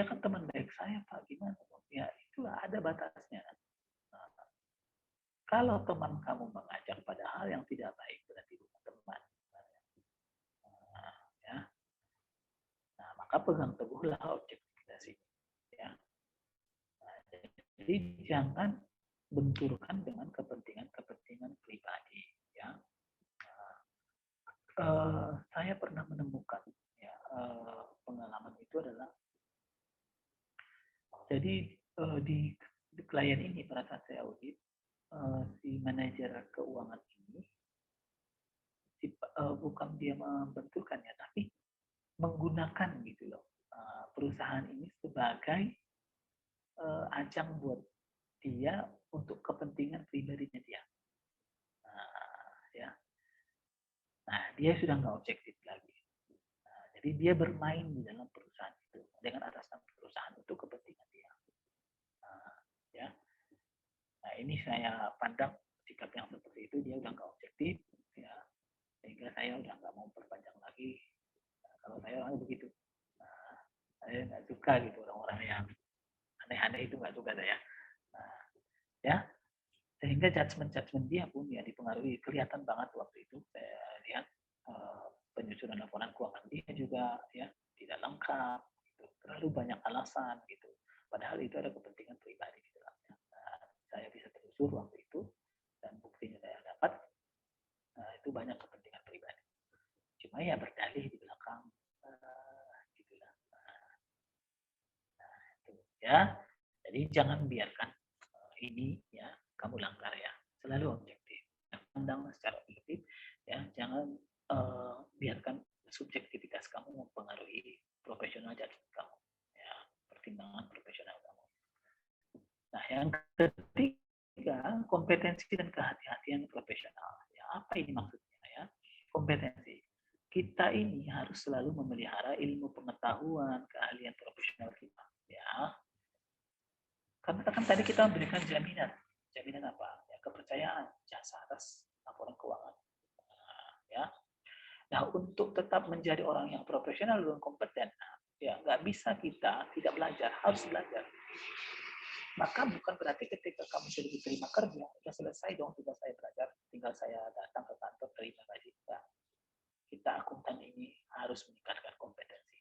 kan teman baik saya Pak, gimana? Ya itulah ada batasnya. Nah, kalau teman kamu mengajak pada hal yang tidak baik berarti bukan teman. Nah, ya, nah maka pegang teguhlah objektivitas ini. Ya. Nah, jadi jangan benturkan dengan kepentingan-kepentingan pribadi. Ya. Saya pernah menemukan ya, pengalaman itu adalah jadi di klien ini pada saat saya audit si manajer keuangan ini bukan dia membenturkan ya tapi menggunakan gitu loh perusahaan ini sebagai ajang buat dia untuk kepentingan pribadinya dia. Ya. Nah, dia sudah nggak objektif lagi. Nah, jadi dia bermain di dalam perusahaan itu dengan atas nama perusahaan untuk kepentingan dia. Nah, ya. Nah, ini saya pandang sikap yang seperti itu dia udah nggak objektif, ya. Sehingga saya udah nggak mau perpanjang lagi. Nah, kalau saya orangnya begitu. Nah, saya nggak suka gitu orang-orang yang aneh-aneh itu nggak suka saya. Nah, ya. Sehingga judgement dia pun ya dipengaruhi, kelihatan banget waktu itu saya lihat penyusunan laporan keuangan dia juga ya tidak lengkap gitu. Terlalu banyak alasan gitu, padahal itu ada kepentingan pribadi di dalamnya. Nah, saya bisa telusur waktu itu dan buktinya saya dapat itu banyak kepentingan pribadi, cuma ya berdalih di belakang gitulah. Nah, itu ya, jadi jangan biarkan ini ya kamu langgar ya. Selalu objektif. Pandang secara objektif ya, jangan biarkan subjektivitas kamu mempengaruhi profesional judgment kamu ya, pertimbangan profesional kamu. Nah, yang ketiga, kompetensi dan kehati-hatian profesional. Ya, apa ini maksudnya ya? Kompetensi. Kita ini harus selalu memelihara ilmu pengetahuan, keahlian profesional kita. Ya, karena kan tadi kita memberikan jaminan. Jaminan apa? Ya, kepercayaan, jasa atas laporan keuangan. Nah, ya. Nah, untuk tetap menjadi orang yang profesional dan kompeten, ya nggak bisa kita tidak belajar, harus belajar. Maka bukan berarti ketika kamu sudah diterima kerja, sudah selesai dong tugas saya belajar, tinggal saya datang ke kantor terima gaji. Nah, kita akuntan ini harus meningkatkan kompetensi.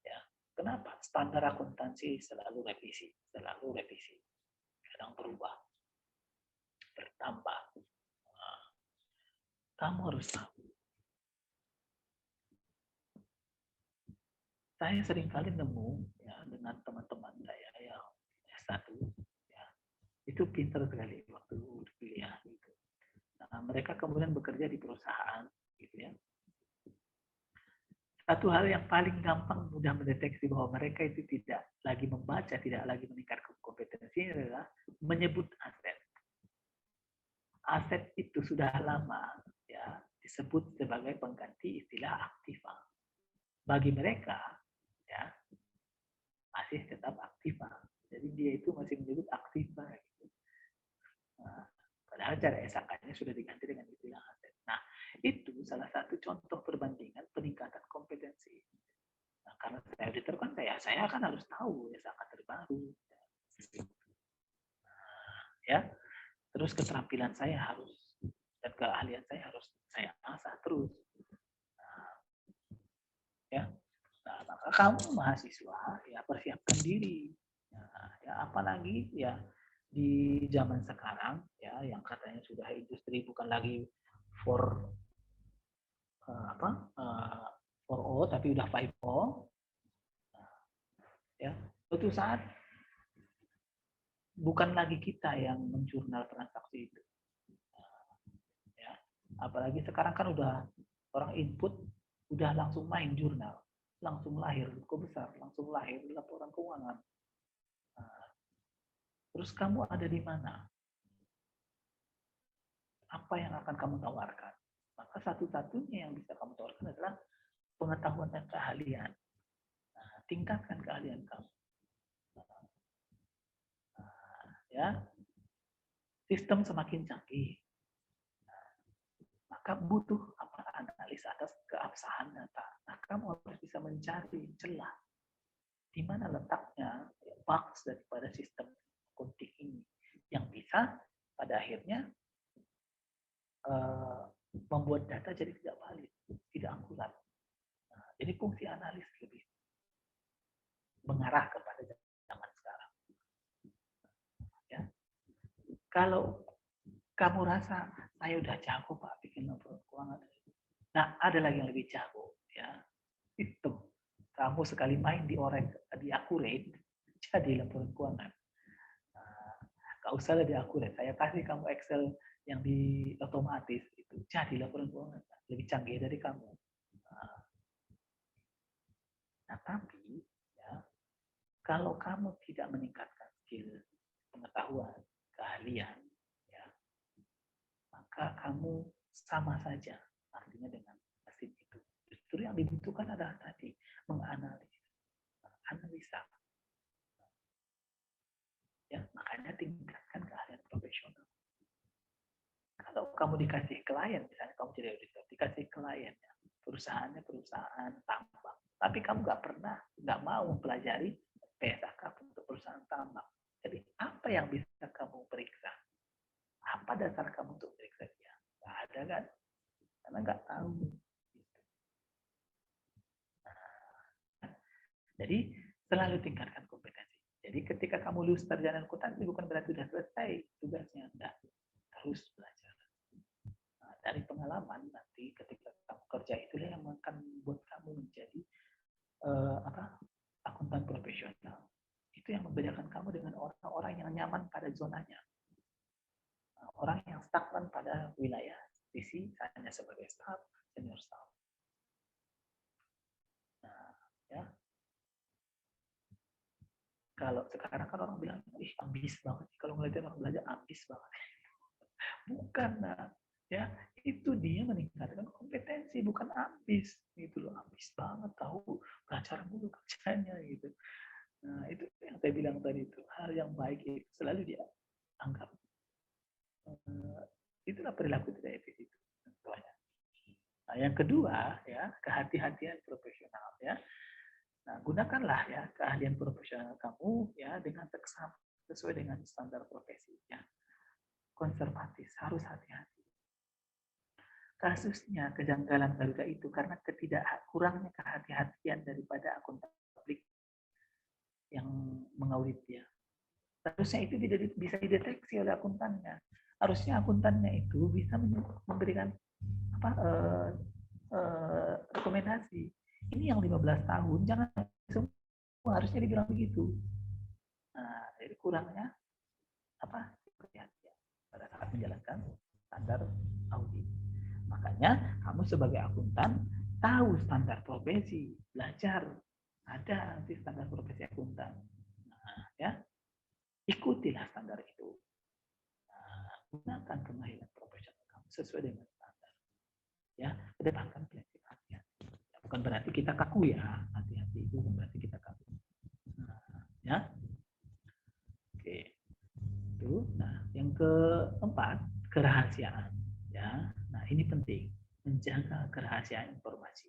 Ya, kenapa? Standar akuntansi selalu revisi, kadang berubah, bertambah. Nah, kamu harus tahu. Saya seringkali nemu ya dengan teman-teman saya yang S1 ya, itu pintar sekali waktu kuliah gitu. Nah, mereka kemudian bekerja di perusahaan gitu ya. Satu hal yang paling gampang mudah mendeteksi bahwa mereka itu tidak lagi membaca, tidak lagi meningkatkan kompetensi adalah menyebut aset. Aset itu sudah lama ya disebut sebagai pengganti istilah aktiva. Bagi mereka ya masih tetap aktiva. Jadi dia itu masih menyebut aktiva. Gitu. Nah, padahal cara SAK-nya sudah diganti dengan istilah aset. Nah, itu salah satu contoh perbandingan peningkatan kompetensi. Nah, karena saya auditor kan saya kan harus tahu SAK terbaru. Nah, ya, terus keterampilan saya harus dan keahlian saya harus saya asah terus. Nah, ya, nah, maka kamu mahasiswa ya persiapkan diri. Nah, ya apalagi ya di zaman sekarang ya yang katanya sudah industri bukan lagi for 4O tapi udah 5O. Nah, ya suatu saat bukan lagi kita yang menjurnal transaksi itu. Nah, ya apalagi sekarang kan udah orang input udah langsung main jurnal, langsung lahir buku besar, langsung lahir laporan keuangan. Nah, terus kamu ada di mana? Apa yang akan kamu tawarkan? Maka satu-satunya yang bisa kamu tawarkan adalah pengetahuan dan keahlian. Nah, tingkatkan keahlian kamu. Nah, ya, sistem semakin canggih. Nah, maka butuh analisa atas keabsahan data. Nah, kamu harus bisa mencari celah di mana letaknya bugs daripada sistem akunting ini yang bisa pada akhirnya membuat data jadi tidak valid, tidak akurat. Nah, jadi fungsi analis lebih mengarah kepada zaman sekarang. Ya. Kalau kamu rasa saya udah jago Pak bikin laporan keuangan, nah ada lagi yang lebih jago ya. Itu kamu sekali main di Accurate jadi laporan keuangan. Nah, gak usah di Accurate, saya kasih kamu Excel yang di otomatis itu jadi laporan keuangan lebih canggih dari kamu. Nah tapi ya, kalau kamu tidak meningkatkan skill, pengetahuan, keahlian, ya, maka kamu sama saja artinya dengan mesin itu. Justru yang dibutuhkan adalah tadi analisa. Ya, makanya tingkatkan keahlian profesional. Kalau kamu dikasih klien, misalnya kamu jadi auditor, dikasih klien, ya, perusahaannya perusahaan tambang, tapi kamu nggak mau mempelajari PSAK untuk perusahaan tambang. Jadi apa yang bisa kamu periksa? Apa dasar kamu untuk periksa dia? Nggak ada kan? Karena nggak tahu. Nah, jadi selalu tingkatkan kompetensi. Jadi ketika kamu lulus sarjana akuntansi bukan berarti sudah selesai tugasnya, enggak. Terus belajar. Nah, dari pengalaman nanti ketika kamu kerja itulah yang akan membuat kamu menjadi akuntan profesional. Itu yang yang membedakan kamu dengan orang-orang yang nyaman pada zonanya. Orang yang stagnan pada wilayah sisi hanya sebagai staff, senior staff. Nah, ya. Kalau sekarang kan orang bilang, ih ambis banget. Kalau ngeliatin orang belajar ambis banget. Bukan, nah, ya itu dia meningkatkan kompetensi, bukan ambis. Gitu loh, ambis banget tahu belajar mulu kerjanya gitu. Nah, itu yang saya bilang tadi itu hal yang baik itu selalu dia anggap. Itulah perilaku tidak etis itu. Nah, yang kedua ya kehati-hatian profesional ya. Nah, gunakanlah ya keahlian profesional kamu ya dengan sesuai dengan standar profesi ya. Konservatif, harus hati-hati. Kasusnya kejanggalan Garuda itu karena kurangnya kehati-hatian daripada akuntan publik yang mengaudit dia. Harusnya itu tidak bisa dideteksi oleh akuntannya. Harusnya akuntannya itu bisa memberikan rekomendasi. Ini yang 15 tahun, jangan semua harusnya dibilang begitu. Nah, jadi kurangnya kehati-hatian pada saat menjalankan standar audit. Makanya kamu sebagai akuntan tahu standar profesi, belajar ada nanti standar profesi akuntan. Nah, ya ikutilah standar itu. Nah, gunakan kemahiran profesional kamu sesuai dengan standar. Ya, kedepankan prinsip hati-hati. Bukan berarti kita kaku ya, hati-hati itu bukan berarti kita kaku. Nah, ya, oke. Itu. Nah, yang keempat kerahasiaan. Ya, nah ini penting menjaga kerahasiaan informasi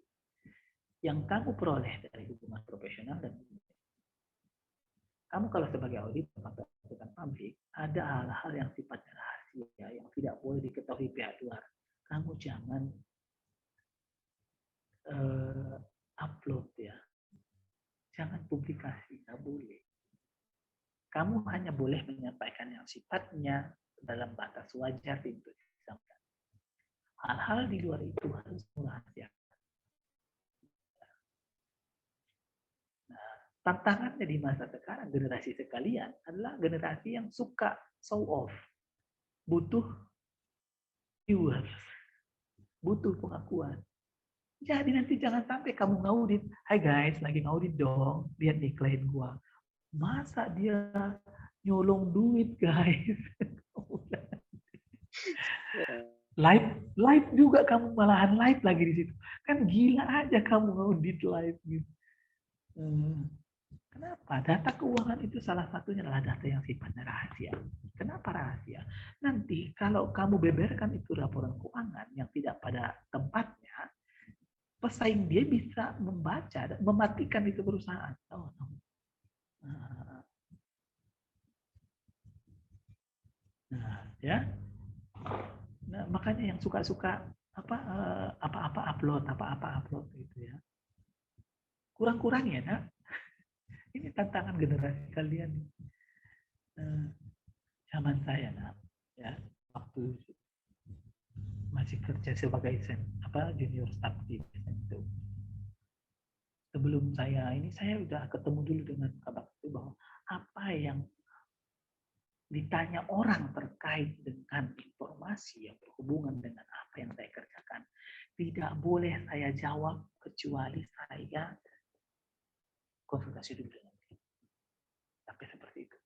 yang kamu peroleh dari hubungan profesional dan kamu kalau sebagai auditor atau akuntan publik ada hal-hal yang sifatnya rahasia yang tidak boleh diketahui pihak luar. Kamu jangan upload ya, jangan publikasi, nggak boleh. Kamu hanya boleh menyampaikan yang sifatnya dalam batas wajar untuk disampaikan. Hal-hal di luar itu harus dirahasiakan. Tantangannya di masa sekarang, generasi sekalian adalah generasi yang suka show off. Butuh viewers. Butuh pengakuan. Jadi nanti jangan sampai kamu ngaudit. Hai guys, lagi ngaudit dong. Lihat nih klien gua. Masa dia nyolong duit guys. Live juga kamu malahan live lagi di situ. Kan gila aja kamu ngaudit live gitu. Kenapa? Data keuangan itu salah satunya adalah data yang sifatnya rahasia. Kenapa rahasia? Nanti kalau kamu beberkan itu laporan keuangan yang tidak pada tempatnya, pesaing dia bisa membaca dan mematikan itu perusahaan. Oh, no. Nah, ya. Nah, makanya yang suka-suka apa-apa upload gitu ya. Kurang-kurang ya, nak. Ini tantangan generasi kalian. Zaman saya, nak, ya, waktu masih kerja sebagai junior staff di itu. Sebelum saya udah ketemu dulu dengan Kabak itu bahwa apa yang ditanya orang terkait dengan informasi yang berhubungan dengan apa yang saya kerjakan tidak boleh saya jawab kecuali saya konsultasi dulu dengan dia. Tapi seperti itu.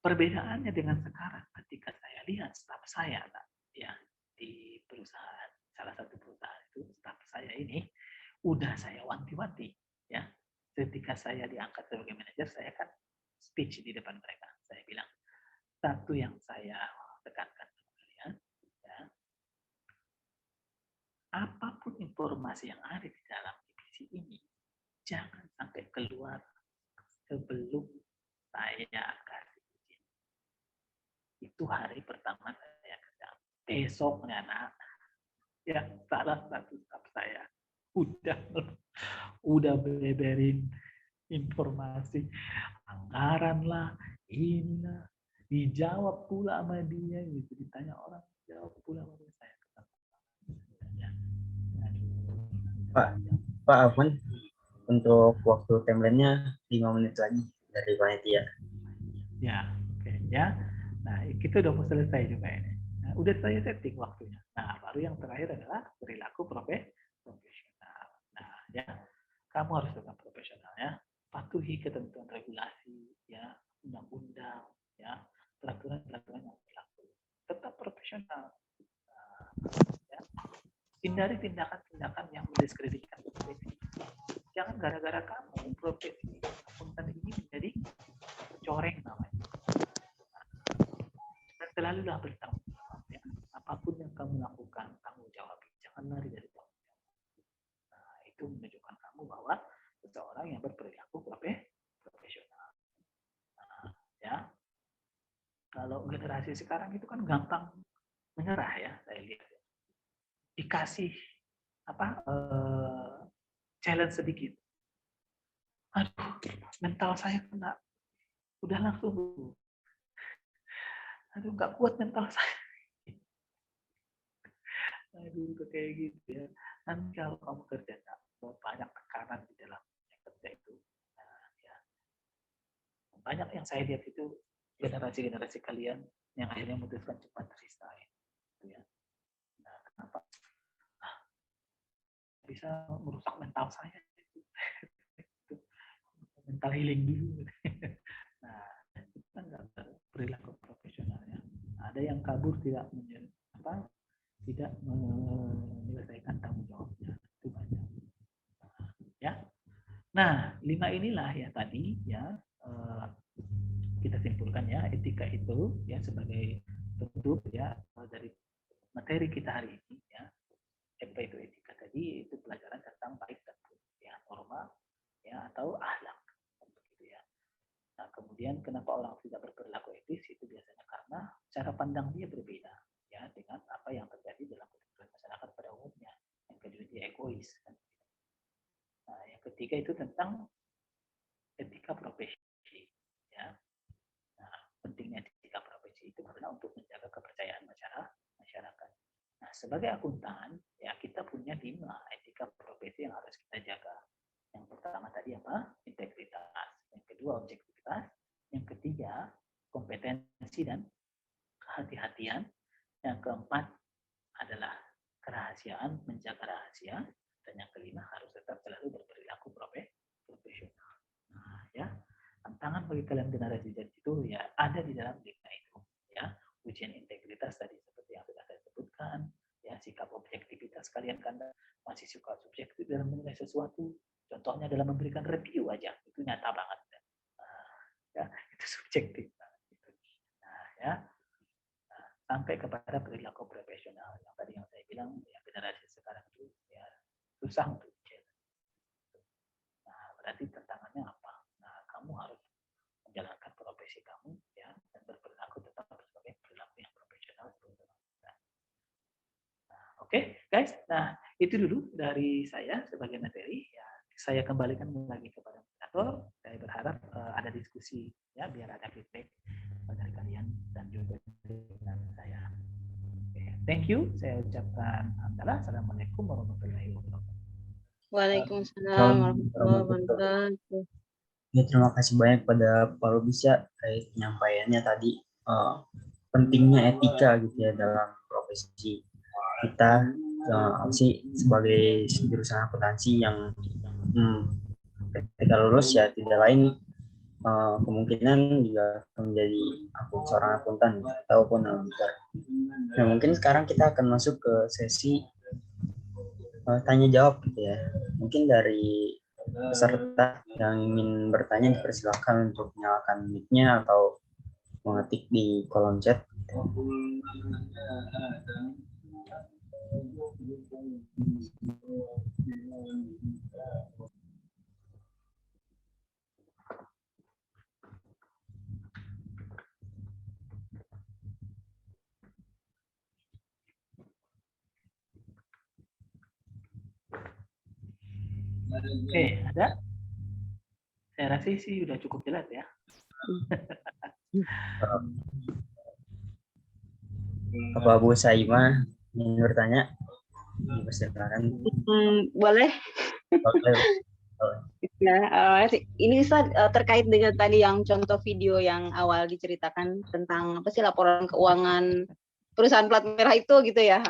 Perbedaannya dengan sekarang ketika saya lihat staf saya ya di perusahaan, salah satu perusahaan itu staf saya ini udah saya wanti-wanti ya. Ketika saya diangkat sebagai manajer, saya kan speech di depan mereka. Saya bilang, satu yang saya tekankan kepada kalian ya, apapun informasi yang ada di dalam divisi ini jangan sampai keluar sebelum saya kasih izin. Itu hari pertama saya kerja. Besoknya ya salah satu staf saya udah beberin informasi anggaran lah, inilah, dijawab pula sama dia gitu, ditanya orang jawab pula sama dia. Saya Pak Afwan, untuk waktu timeline-nya 5 menit lagi dari panitia. Ya, oke ya. Nah, kita udah mau selesai juga ini. Nah, udah saya setting waktunya. Nah, baru yang terakhir adalah perilaku profesional. Nah, ya, kamu harus tetap profesional ya. Patuhi ketentuan regulasi, ya, undang-undang, ya, peraturan-peraturan yang berlaku. Tetap profesional. Nah, ya. Hindari tindakan-tindakan yang mendiskreditkan profesi. Jangan gara-gara kamu profesi akuntan ini menjadi coreng namanya. Dan selalulah bertanggung jawab. Ya. Apapun yang kamu lakukan, tanggung jawab. Jangan lari dari tanggung jawab. Nah, itu menunjukkan kamu bahwa seseorang yang berperilaku profesional. Nah, ya. Kalau generasi sekarang itu kan gampang menyerah ya, saya lihat. Dikasih challenge sedikit. Aduh, mental saya kena. Udah langsung. Aduh, nggak kuat mental saya. Aduh, kayak gitu ya. Nanti kalau kamu kerja banyak tekanan di dalam kerja itu. Nah, ya. Banyak yang saya lihat itu generasi-generasi kalian yang akhirnya memutuskan cepat resign. Gitu ya. Nah, kenapa? Bisa merusak mental saya. Mental healing dulu. Nah, itu kan nggak perilaku profesionalnya. Ada yang kabur tidak menyelesaikan tanggung jawabnya. Itu banyak. Ya. Nah, 5 inilah ya tadi ya kita simpulkan ya etika itu ya sebagai bentuk ya dari materi kita hari ini ya. Apa itu etika tadi? Itu pelajaran tentang baik dan buruk ya, norma ya atau akhlak gitu ya. Nah, kemudian kenapa orang tidak berperilaku etis itu biasanya karena cara pandang dia berbeda ya dengan apa yang terjadi dalam kehidupan masyarakat pada umumnya. Yang kedua dia egois kan. Nah, yang ketiga itu tentang etika profesi ya. Nah, pentingnya etika profesi itu karena untuk menjaga kepercayaan masyarakat. Nah, sebagai akuntan ya kita punya 5 etika profesi yang harus kita jaga. Yang pertama tadi apa? Integritas. Yang kedua objektivitas. Yang ketiga kompetensi dan kehati-hatian. Yang keempat adalah kerahasiaan, menjaga rahasia. Dan yang kelima harus tetap selalu berperilaku profesional. Nah, ya, tantangan bagi kalian generasi Z itu ya ada di dalam 5 itu. Ya, ujian integritas tadi seperti yang sudah saya sebutkan. Ya, sikap objektivitas kalian kan masih suka subjektif dalam menilai sesuatu. Contohnya dalam memberikan review aja, itu nyata banget. Nah, ya, itu subjektif. Nah, ya, sampai kepada perilaku profesional yang tadi yang saya bilang ya generasi sekarang itu ya susah untuk dicetak. Nah, berarti tantangannya apa? Nah, kamu harus menjalankan profesi kamu ya dan berperilaku tetap sebagai perilaku yang profesional. Nah, oke, guys. Nah, itu dulu dari saya sebagai materi ya. Saya kembalikan lagi kepada moderator. Saya berharap ada diskusi ya biar ada feedback dari kalian dan juga dengan saya. Thank you. Saya ucapkan hamdalah. Assalamualaikum warahmatullahi wabarakatuh. Waalaikumsalam warahmatullahi wabarakatuh. Ya, terima kasih banyak pada Pak Lubis ya terkait penyampaiannya tadi pentingnya etika gitu ya dalam profesi kita sih sebagai jurusan akuntansi yang ketika lulus ya tidak lain kemungkinan juga menjadi seorang akuntan ataupun auditor. Nah, mungkin sekarang kita akan masuk ke sesi tanya jawab gitu ya. Mungkin dari peserta yang ingin bertanya dipersilakan untuk menyalakan mic-nya atau mengetik di kolom chat. Oke, ada? Saya rasa sih sudah cukup jelas ya. Apa Bu Saima ingin bertanya? Dipersilakan. Boleh. Oke. Ya, ini Ustaz, terkait dengan tadi yang contoh video yang awal diceritakan tentang apa sih laporan keuangan perusahaan plat merah itu gitu ya.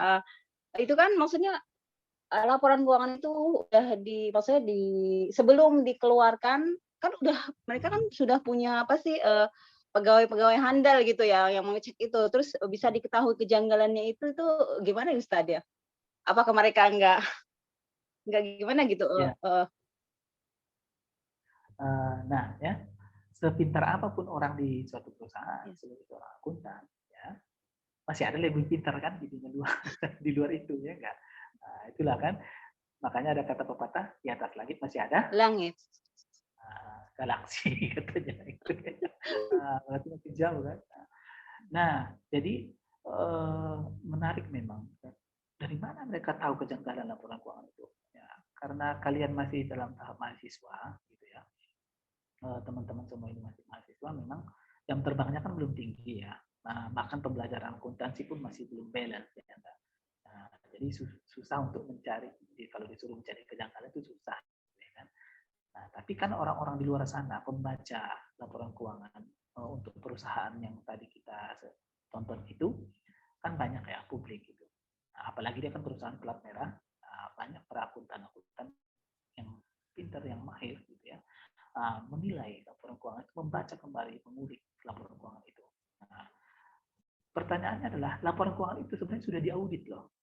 Itu kan maksudnya laporan keuangan itu udah maksudnya sebelum dikeluarkan kan udah mereka kan sudah punya apa sih pegawai-pegawai handal gitu ya yang mengecek itu. Terus bisa diketahui kejanggalannya itu gimana Ustaz ya? Apakah mereka nggak gimana gitu? Ya. Nah, ya, sepintar apapun orang di suatu perusahaan, sebagai seorang akuntan, ya, masih ada lebih pintar kan di luar itu, ya enggak? Nah, itulah kan, makanya ada kata pepatah, di atas langit masih ada langit. Galaksi katanya itu. Berarti masih jauh kan. Nah, jadi menarik memang. Dari mana mereka tahu kejanggalan laporan keuangan itu? Ya, karena kalian masih dalam tahap mahasiswa, gitu ya. Teman-teman semua ini masih mahasiswa, memang jam terbangnya kan belum tinggi ya. Nah, bahkan pembelajaran akuntansi pun masih belum balance ya. Nah, jadi susah untuk mencari, kalau disuruh mencari kejanggalan itu susah. Ya kan? Nah, tapi kan orang-orang di luar sana, pembaca laporan keuangan untuk perusahaan yang tadi kita tonton itu, kan banyak ya publik gitu. Nah, apalagi dia kan perusahaan plat merah, banyak para akuntan-akuntan yang pintar, yang mahir gitu ya. Menilai laporan keuangan itu, membaca kembali, mengulik laporan keuangan itu. Nah, pertanyaannya adalah laporan keuangan itu sebenarnya sudah diaudit loh.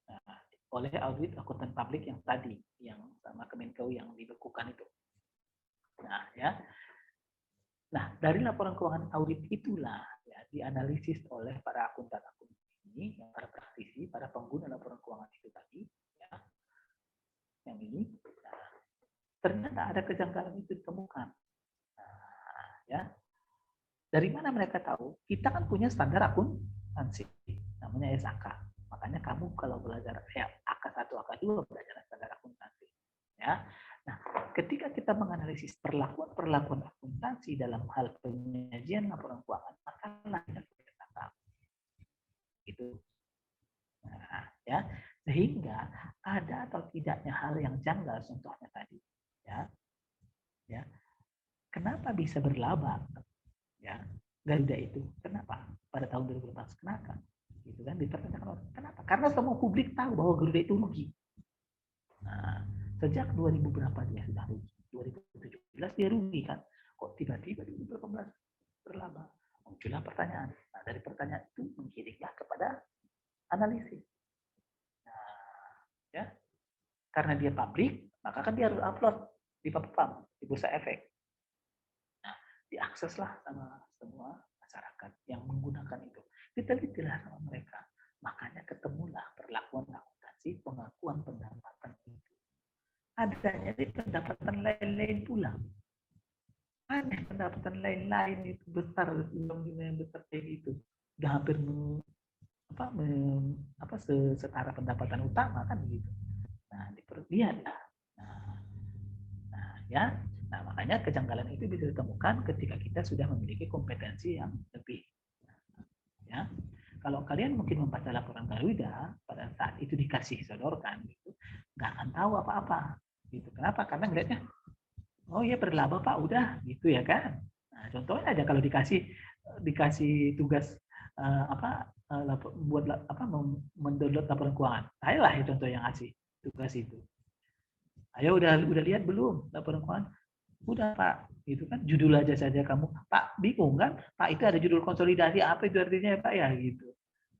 Nah, oleh audit akuntan publik yang tadi, yang sama Kemenkeu yang dibekukan itu. Nah, ya. Nah, dari laporan keuangan audit itulah ya dianalisis oleh para akuntan-akuntan ini, para praktisi, para pengguna laporan keuangan itu tadi, ya. Yang ini. Nah, ternyata ada kejanggalan itu ditemukan. Nah, ya. Dari mana mereka tahu? Kita kan punya standar akuntansi, namanya SAK. Makanya kamu kalau belajar AK1, AK2 belajar standar akuntansi. Ya. Nah, ketika kita menganalisis perlakuan akuntansi dalam hal penyajian laporan keuangan, maka lahir kita tahu. Itu. Nah, ya. Sehingga ada atau tidaknya hal yang janggal, contohnya tadi. Ya. Ya. Kenapa bisa berlaba? Ya, Garuda itu kenapa pada tahun 2014 kenapa gitu kan dipertanyakan orang kenapa, karena semua publik tahu bahwa Garuda itu rugi. Nah, sejak 2000 berapa dia sudah rugi, 2017 dia rugi kan, kok tiba-tiba 2018 berlaba, muncullah pertanyaan. Nah, dari pertanyaan itu mengiringlah kepada analisis. Nah, ya, karena dia publik maka kan dia harus upload di PAPAM, di Bursa Efek. Diakseslah sama semua masyarakat yang menggunakan itu. Ditelitilah sama mereka. Makanya ketemulah perlakuan akuntansi, pengakuan pendapatan itu. Adanya di pendapatan lain-lain pula. Aneh, pendapatan lain-lain itu besar, yang besar kayak itu. Udah hampir setara pendapatan utama kan gitu. Nah, lihatlah. Nah, ya. Nah, makanya kejanggalan itu bisa ditemukan ketika kita sudah memiliki kompetensi yang lebih. Ya, kalau kalian mungkin membaca laporan Garuda pada saat itu dikasih sodorkan, gitu, nggak akan tahu apa-apa. Gitu. Kenapa? Karena ngeliatnya, oh iya berlaba Pak, udah, gitu ya kan. Nah, contohnya aja kalau dikasih tugas mendownload laporan keuangan, saya lah contoh yang ngasih tugas itu. Ayo udah lihat belum laporan keuangan? Udah Pak, itu kan judul aja saja kamu, Pak bingung kan? Pak itu ada judul konsolidasi, apa itu artinya ya Pak ya gitu.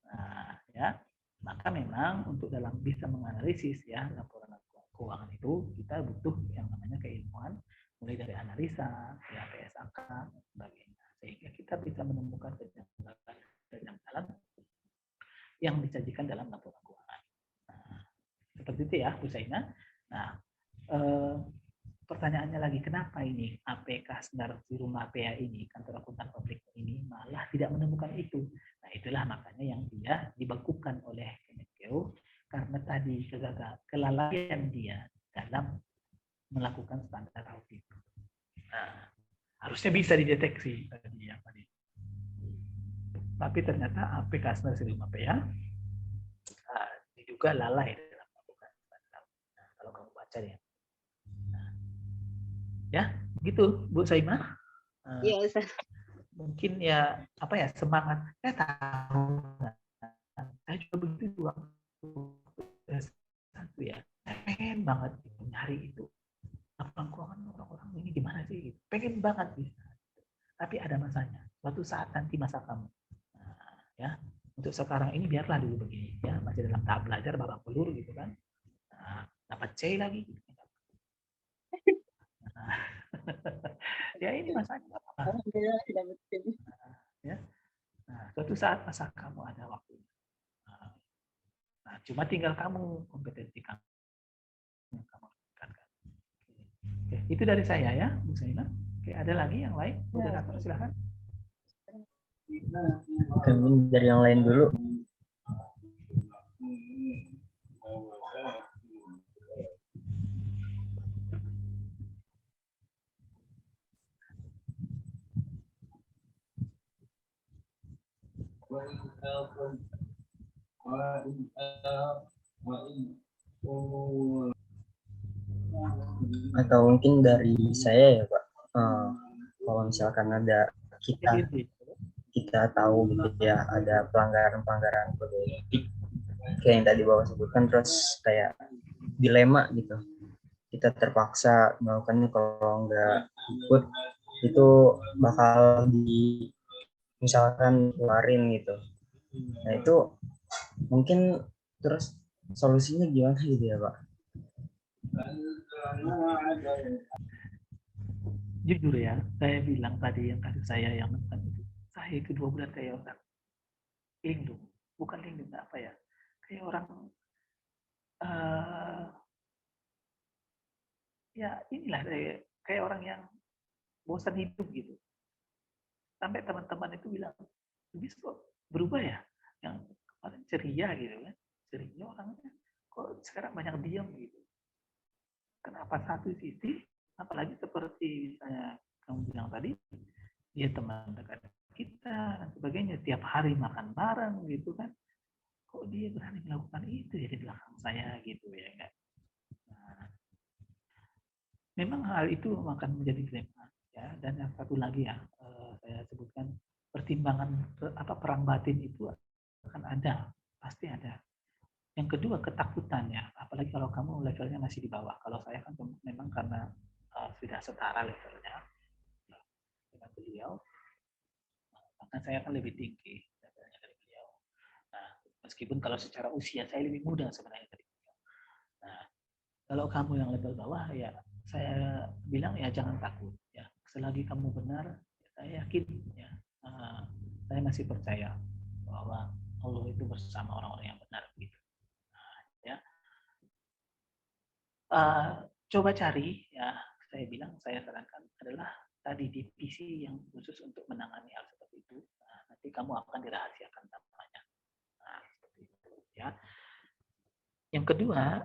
Nah, ya, maka memang untuk dalam bisa menganalisis ya laporan keuangan itu kita butuh yang namanya keilmuan, mulai dari analisa, ya PSAK dan sebagainya, sehingga kita bisa menemukan kejanggalan yang disajikan dalam laporan keuangan. Nah, seperti itu ya Bu Saina. Nah, pertanyaannya lagi, kenapa ini APK Standar di Rumah PA ini, kantor akuntan publik ini malah tidak menemukan itu? Nah, itulah makanya yang dia dibekukan oleh Kemenkeu karena tadi kelalaian dia dalam melakukan standar audit. Nah, harusnya bisa dideteksi tadi ya, tapi ternyata APK Standar di Rumah PA diduga lalai dalam melakukan standar. Nah, kalau kamu baca ya. Nah, Ya, gitu Bu Saimah. Iya, Ustaz. Mungkin ya apa ya, semangat. Saya tahu, saya juga begitu waktu S1 ya. Saya pengen banget gitu, nyari itu. Laporan keuangan orang-orang ini gimana sih? Gitu. Pengen banget bisa. Tapi ada masanya. Suatu saat nanti masa kamu. Nah, ya, untuk sekarang ini biarlah dulu begini ya, masih dalam tahap belajar babak belur gitu kan. Nah, dapat C lagi. Nah, ya ini masanya nggak apa-apa. Alhamdulillah sudah betul. Ya. Nah, suatu saat masa kamu ada waktu. Nah, cuma tinggal kamu kompetensi kamu yang kamu tingkatkan. Oke, itu dari saya ya, Bu Saina. Oke, ada lagi yang lain? Moderator silakan. Mungkin dari yang lain dulu. Atau mungkin dari saya ya Pak. Kalau misalkan ada kita tahu gitu ya ada pelanggaran kode etik kayak yang tadi Bapak sebutkan, terus kayak dilema gitu, kita terpaksa melakukannya, kalau nggak ikut itu bakal misalkan keluarin gitu. Nah itu mungkin terus solusinya gimana gitu ya Pak? Jujur ya, saya bilang tadi yang kasus saya yang itu, saya itu 2 bulan kayak orang lindung, bukan lindung apa ya, kayak orang ya inilah kayak orang yang bosan hidup gitu. Sampai teman-teman itu bilang, bis kok berubah ya, yang kemarin ceria gitu kan, ceria orangnya, kok sekarang banyak diam gitu. Kenapa? Satu sisi, apalagi seperti misalnya kamu bilang tadi, dia teman dekat kita dan sebagainya, tiap hari makan bareng gitu kan, kok dia berani melakukan itu ya di belakang saya gitu ya kan. Nah, memang hal itu akan menjadi dilema ya. Dan yang satu lagi ya, saya sebutkan pertimbangan perang batin itu akan ada, pasti ada. Yang kedua ketakutan ya, apalagi kalau kamu levelnya masih di bawah. Kalau saya kan memang karena sudah setara levelnya dengan beliau, maka saya kan lebih tinggi levelnya dari beliau. Nah, meskipun kalau secara usia saya lebih muda sebenarnya dari beliau. Nah, kalau kamu yang level bawah ya, saya bilang ya jangan takut ya. Selagi kamu benar, ya saya yakin ya, saya masih percaya bahwa Allah itu bersama orang-orang yang benar gitu. Nah, ya, coba cari ya, saya sarankan adalah tadi divisi yang khusus untuk menangani hal seperti itu. Nah, nanti kamu akan dirahasiakan namanya. Nah, seperti itu ya. Yang kedua,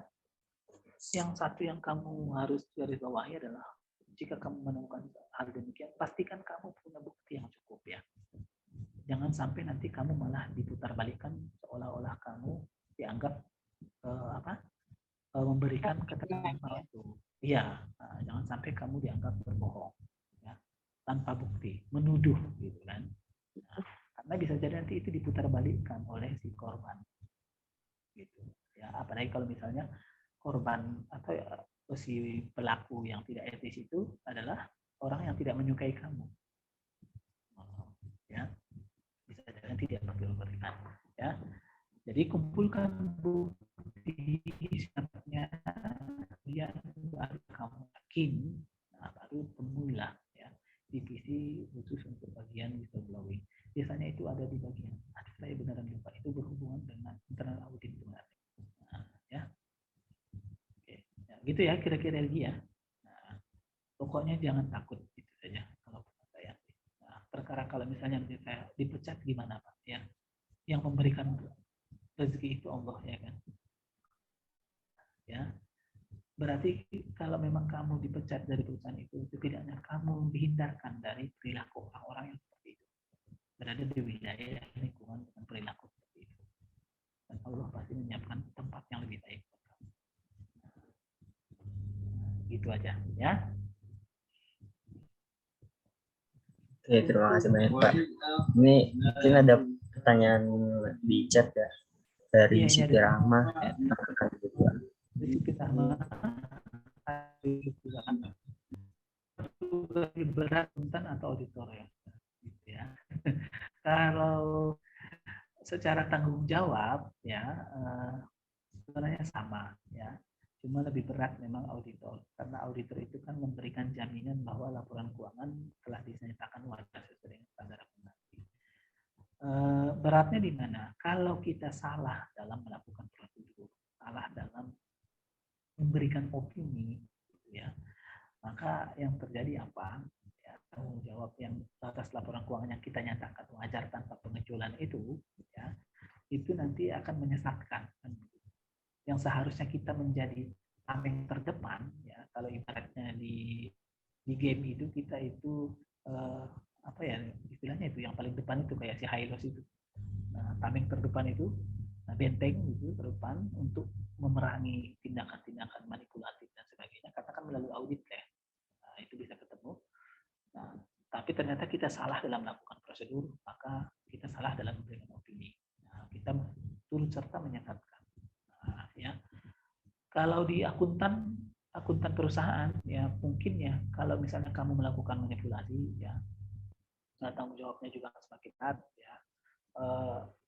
yang satu yang kamu harus garis bawahi adalah jika kamu menemukan hal demikian, pastikan kamu punya bukti yang cukup ya. Jangan sampai nanti kamu malah diputarbalikkan seolah-olah kamu dianggap memberikan keterangan palsu. Iya, jangan sampai kamu dianggap berbohong ya, tanpa bukti, menuduh gitu kan. Nah, karena bisa jadi nanti itu diputarbalikkan oleh si korban gitu. Ya, apalagi kalau misalnya korban atau si pelaku yang tidak etis itu adalah orang yang tidak menyukai kamu. Ya, bisa jadi tidak berikan. Ya, jadi kumpulkan bukti siapnya, dia baru kamu yakin, nah baru temuilah ya divisi khusus untuk bagian whistleblowing. Biasanya itu ada di bagian, saya beneran lupa, itu berhubungan dengan internal audit sebenarnya. Nah, ya. Oke. Ya, gitu ya kira-kira lagi ya. Nah, pokoknya jangan takut itu saja kalau saya. Nah, perkara kalau misalnya saya dipecat gimana Pak ya? Yang memberikan rezeki itu Allah ya kan. Ya. Berarti kalau memang kamu dipecat dari perusahaan itu, setidaknya kamu dihindarkan dari perilaku orang-orang yang seperti itu. Berada di wilayah lingkungan dengan perilaku seperti itu. Dan Allah pasti menyiapkan tempat yang lebih baik buat kamu. Gitu aja ya. Oke, terima kasih banyak Pak. Ini mungkin ada pertanyaan di chat ya dari Iya, ini Siti ada Rahma. Siti Rahma. Lebih berat akuntan atau auditor ya? Gitu ya. Kalau secara tanggung jawab ya sebenarnya sama ya. Cuma lebih berat memang auditor karena auditor itu kan memberikan jaminan bahwa laporan keuangan telah dinyatakan wajar sesuai dengan standar akuntansi. Beratnya di mana? Kalau kita salah dalam melakukan prosedur, salah dalam memberikan opini, ya, maka yang terjadi apa? Ya, tanggung jawab yang atas laporan keuangan yang kita nyatakan wajar tanpa pengecualian itu, ya, itu nanti akan menyesatkan. Yang seharusnya kita menjadi tameng terdepan, ya, kalau ibaratnya di game itu kita itu apa ya istilahnya itu yang paling depan itu kayak si Hylos itu. Nah, tameng terdepan itu, nah, benteng itu terdepan untuk memerangi tindakan-tindakan manipulatif dan sebagainya, katakan melalui audit ya. Nah, itu bisa ketemu. Nah, tapi ternyata kita salah dalam melakukan prosedur, maka kita salah dalam memberikan opini. Nah, kita turut serta menyesatkan. Nah, ya. Kalau di akuntan perusahaan ya mungkin ya kalau misalnya kamu melakukan manipulasi ya, nah, tanggung jawabnya juga semakin berat ya.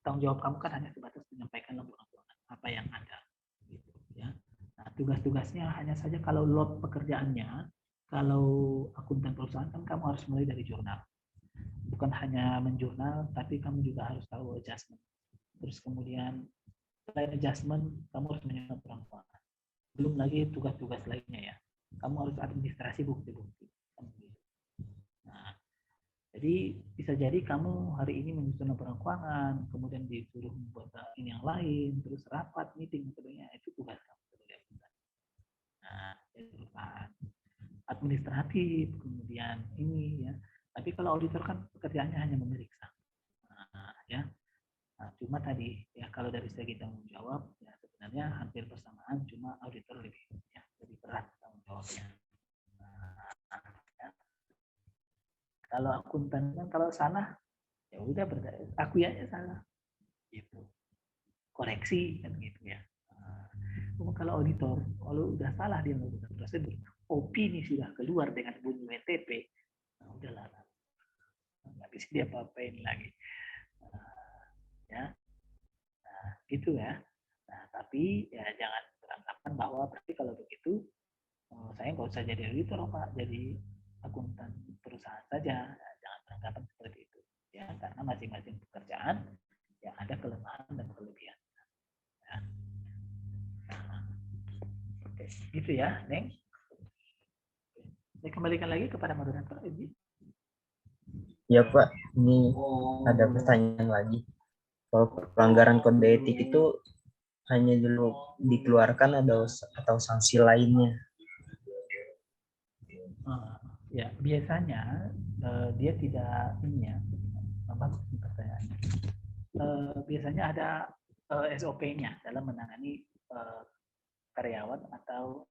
Tanggung jawab kamu kan hanya sebatas menyampaikan laporan keuangan apa yang ada gitu ya. Nah, tugas-tugasnya hanya saja kalau load pekerjaannya, kalau akuntan perusahaan kan kamu harus mulai dari jurnal. Bukan hanya menjurnal, tapi kamu juga harus tahu adjustment. Terus kemudian selain adjustment, kamu harus menyusun laporan keuangan. Belum lagi tugas-tugas lainnya ya. Kamu harus administrasi bukti-bukti. Nah, jadi bisa jadi kamu hari ini menyusun laporan keuangan, kemudian disuruh membuat ini yang lain, terus rapat, meeting, sebagainya. Itu tugas kamu sebagai akuntan. Nah, itu perusahaan administratif, kemudian ini ya. Tapi kalau auditor kan pekerjaannya hanya memeriksa. Nah, ya. Nah, cuma tadi ya kalau dari segi tanggung jawab ya sebenarnya hampir bersamaan, cuma auditor lebih berat tanggung jawabnya. Nah, ya. Kalau akuntan kan kalau salah ya udah aku ya salah gitu, koreksi kan gitu ya. Nah, kalau auditor kalau udah salah dia melakukan prosedur, opini sudah keluar dengan bunyi WTP, nah udahlah nggak bisa dia apa-apain lagi. Ya, nah, gitu ya. Nah, tapi ya jangan beranggapan bahwa berarti kalau begitu saya nggak usah jadi auditor Pak, jadi akuntan perusahaan saja. Ya, jangan beranggapan seperti itu. Ya, karena masing-masing pekerjaan ya ada kelemahan dan kelebihan. Ya. Nah, oke, gitu ya, Neng. Saya kembalikan lagi kepada moderator Edi. Ya Pak, ini ada pertanyaan lagi. Kalau pelanggaran kode etik itu hanya dulu dikeluarkan atau sanksi lainnya? Ya biasanya dia tidak ini ya, apa pertanyaannya? Biasanya ada SOP-nya dalam menangani karyawan atau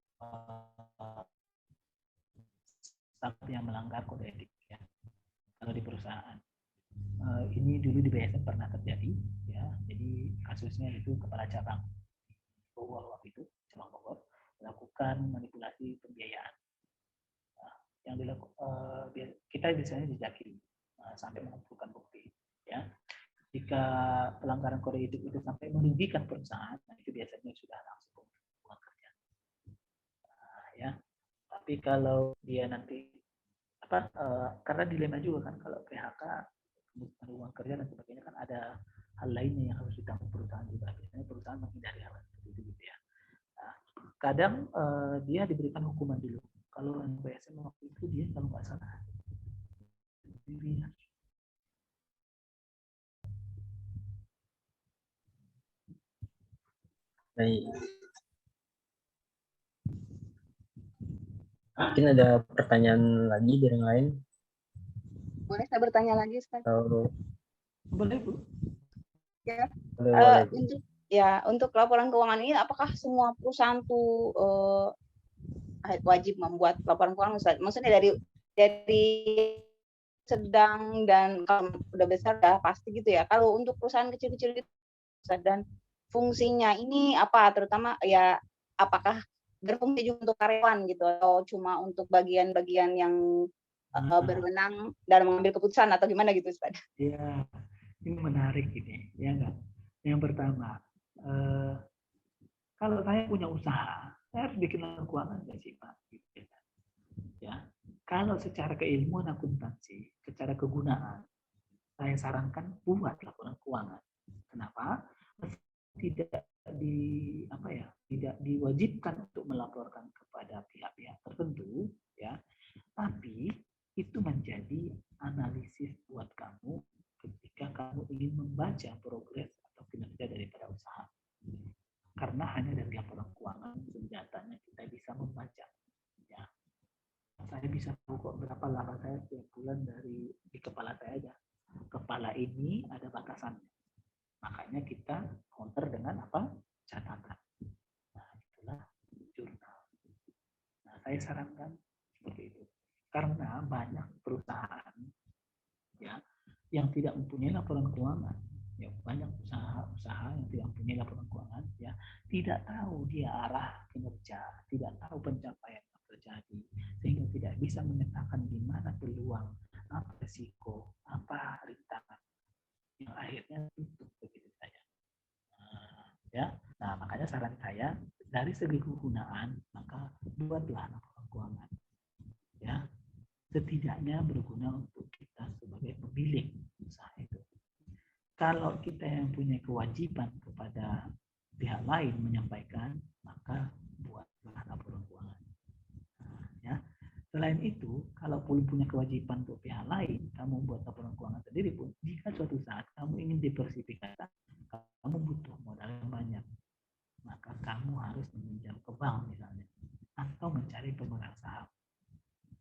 staf yang melanggar kode etik ya. Kalau di perusahaan ini dulu di BSN pernah terjadi ya, jadi kasusnya itu kepala cabang Bogor waktu itu, cabang Bogor melakukan manipulasi pembiayaan. Nah, yang dilakukan kita biasanya dijaki sampai mengumpulkan bukti ya. Jika pelanggaran kode etik itu sampai merugikan perusahaan, nah itu biasanya sudah langsung hubungan kerja. Nah, ya. Tapi kalau dia nanti apa karena dilema juga kan kalau PHK hubungan kerja dan sebagainya kan ada hal lainnya yang harus ditanggung perusahaan juga. Biasanya perusahaan menghindari hal seperti itu gitu ya. Nah, kadang dia diberikan hukuman dulu. Kalau yang BSN waktu itu dia kalau nggak salah dilihat. Baik. Mungkin ada pertanyaan lagi dari yang lain? Boleh saya bertanya lagi, Ustaz? Boleh, Bu. Ya. Boleh. Untuk laporan keuangan ini, apakah semua perusahaan tuh wajib membuat laporan keuangan, Ustaz? Maksudnya dari sedang, dan kalau udah besar ya pasti gitu ya. Kalau untuk perusahaan kecil-kecil itu, dan fungsinya ini apa, terutama ya apakah berfungsi juga untuk karyawan gitu, atau cuma untuk bagian-bagian yang berwenang dalam mengambil keputusan atau gimana gitu, Ustaz? Ya, ini menarik ini, ya enggak? Yang pertama, kalau saya punya usaha, saya harus bikin laporan keuangan nggak sih, Pak? Ya, kalau secara keilmuan akuntansi, secara kegunaan, saya sarankan buat laporan keuangan. Kenapa? Tidak tidak diwajibkan untuk melaporkan kepada pihak-pihak tertentu, ya. Tapi itu menjadi analisis buat kamu ketika kamu ingin membaca progres atau kinerja daripada usaha. Karena hanya dari laporan keuangan senjatanya kita bisa membaca. Ya, saya bisa tahu kok berapa laba saya setiap bulan dari di kepala saya aja. Kepala ini ada batasannya. Makanya kita counter dengan apa? Catatan. Nah, itulah jurnal. Nah, saya sarankan seperti itu. Karena banyak perusahaan ya yang tidak mempunyai laporan keuangan. Ya, banyak usaha-usaha yang tidak mempunyai laporan keuangan, ya tidak tahu dia arah kinerja, tidak tahu pencapaian yang terjadi, sehingga tidak bisa memetakan di mana peluang, apa risiko, apa rintangan, yang akhirnya tutup begitu saja. Ya, nah makanya saran saya dari segi kegunaan maka buatlah laporan keuangan, ya setidaknya berguna untuk kita sebagai pemilik usaha itu. Kalau kita yang punya kewajiban kepada pihak lain menyampaikan, maka buatlah laporan keuangan. Nah, ya. Selain itu, kalau punya kewajiban untuk pihak lain, kamu buat laporan keuangan sendiri pun, jika suatu saat kamu ingin diversifikasi, kamu butuh modal yang banyak, maka kamu harus meminjam ke bank misalnya, atau mencari pemegang saham.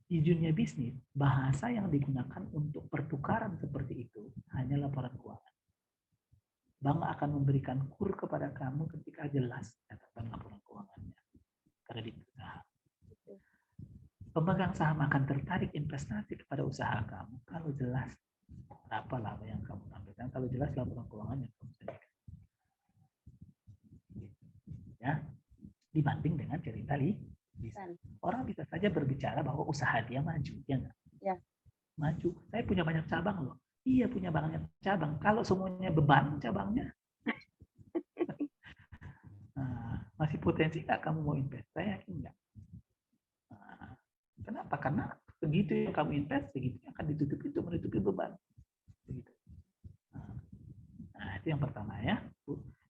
Di dunia bisnis, bahasa yang digunakan untuk pertukaran seperti itu hanya laporan keuangan. Bank akan memberikan kur kepada kamu ketika jelas catatan laporan keuangannya. Kredit usaha. Pemegang saham akan tertarik investasi kepada usaha kamu kalau jelas berapa laba yang kamu tampilkan, kalau jelas laporan keuangan yang kamu sediakan. Ya, dibanding dengan cerita lisan. Orang bisa saja berbicara bahwa usaha dia maju, ya enggak? Ya. Maju. Saya punya banyak cabang loh. Iya punya banyak cabang. Kalau semuanya beban cabangnya, nah, masih potensi nggak kamu mau invest? Saya yakin nggak. Nah, kenapa? Karena begitu yang kamu invest, begitu akan ditutupi itu menutupi beban. Begitu. Nah, itu yang pertama ya.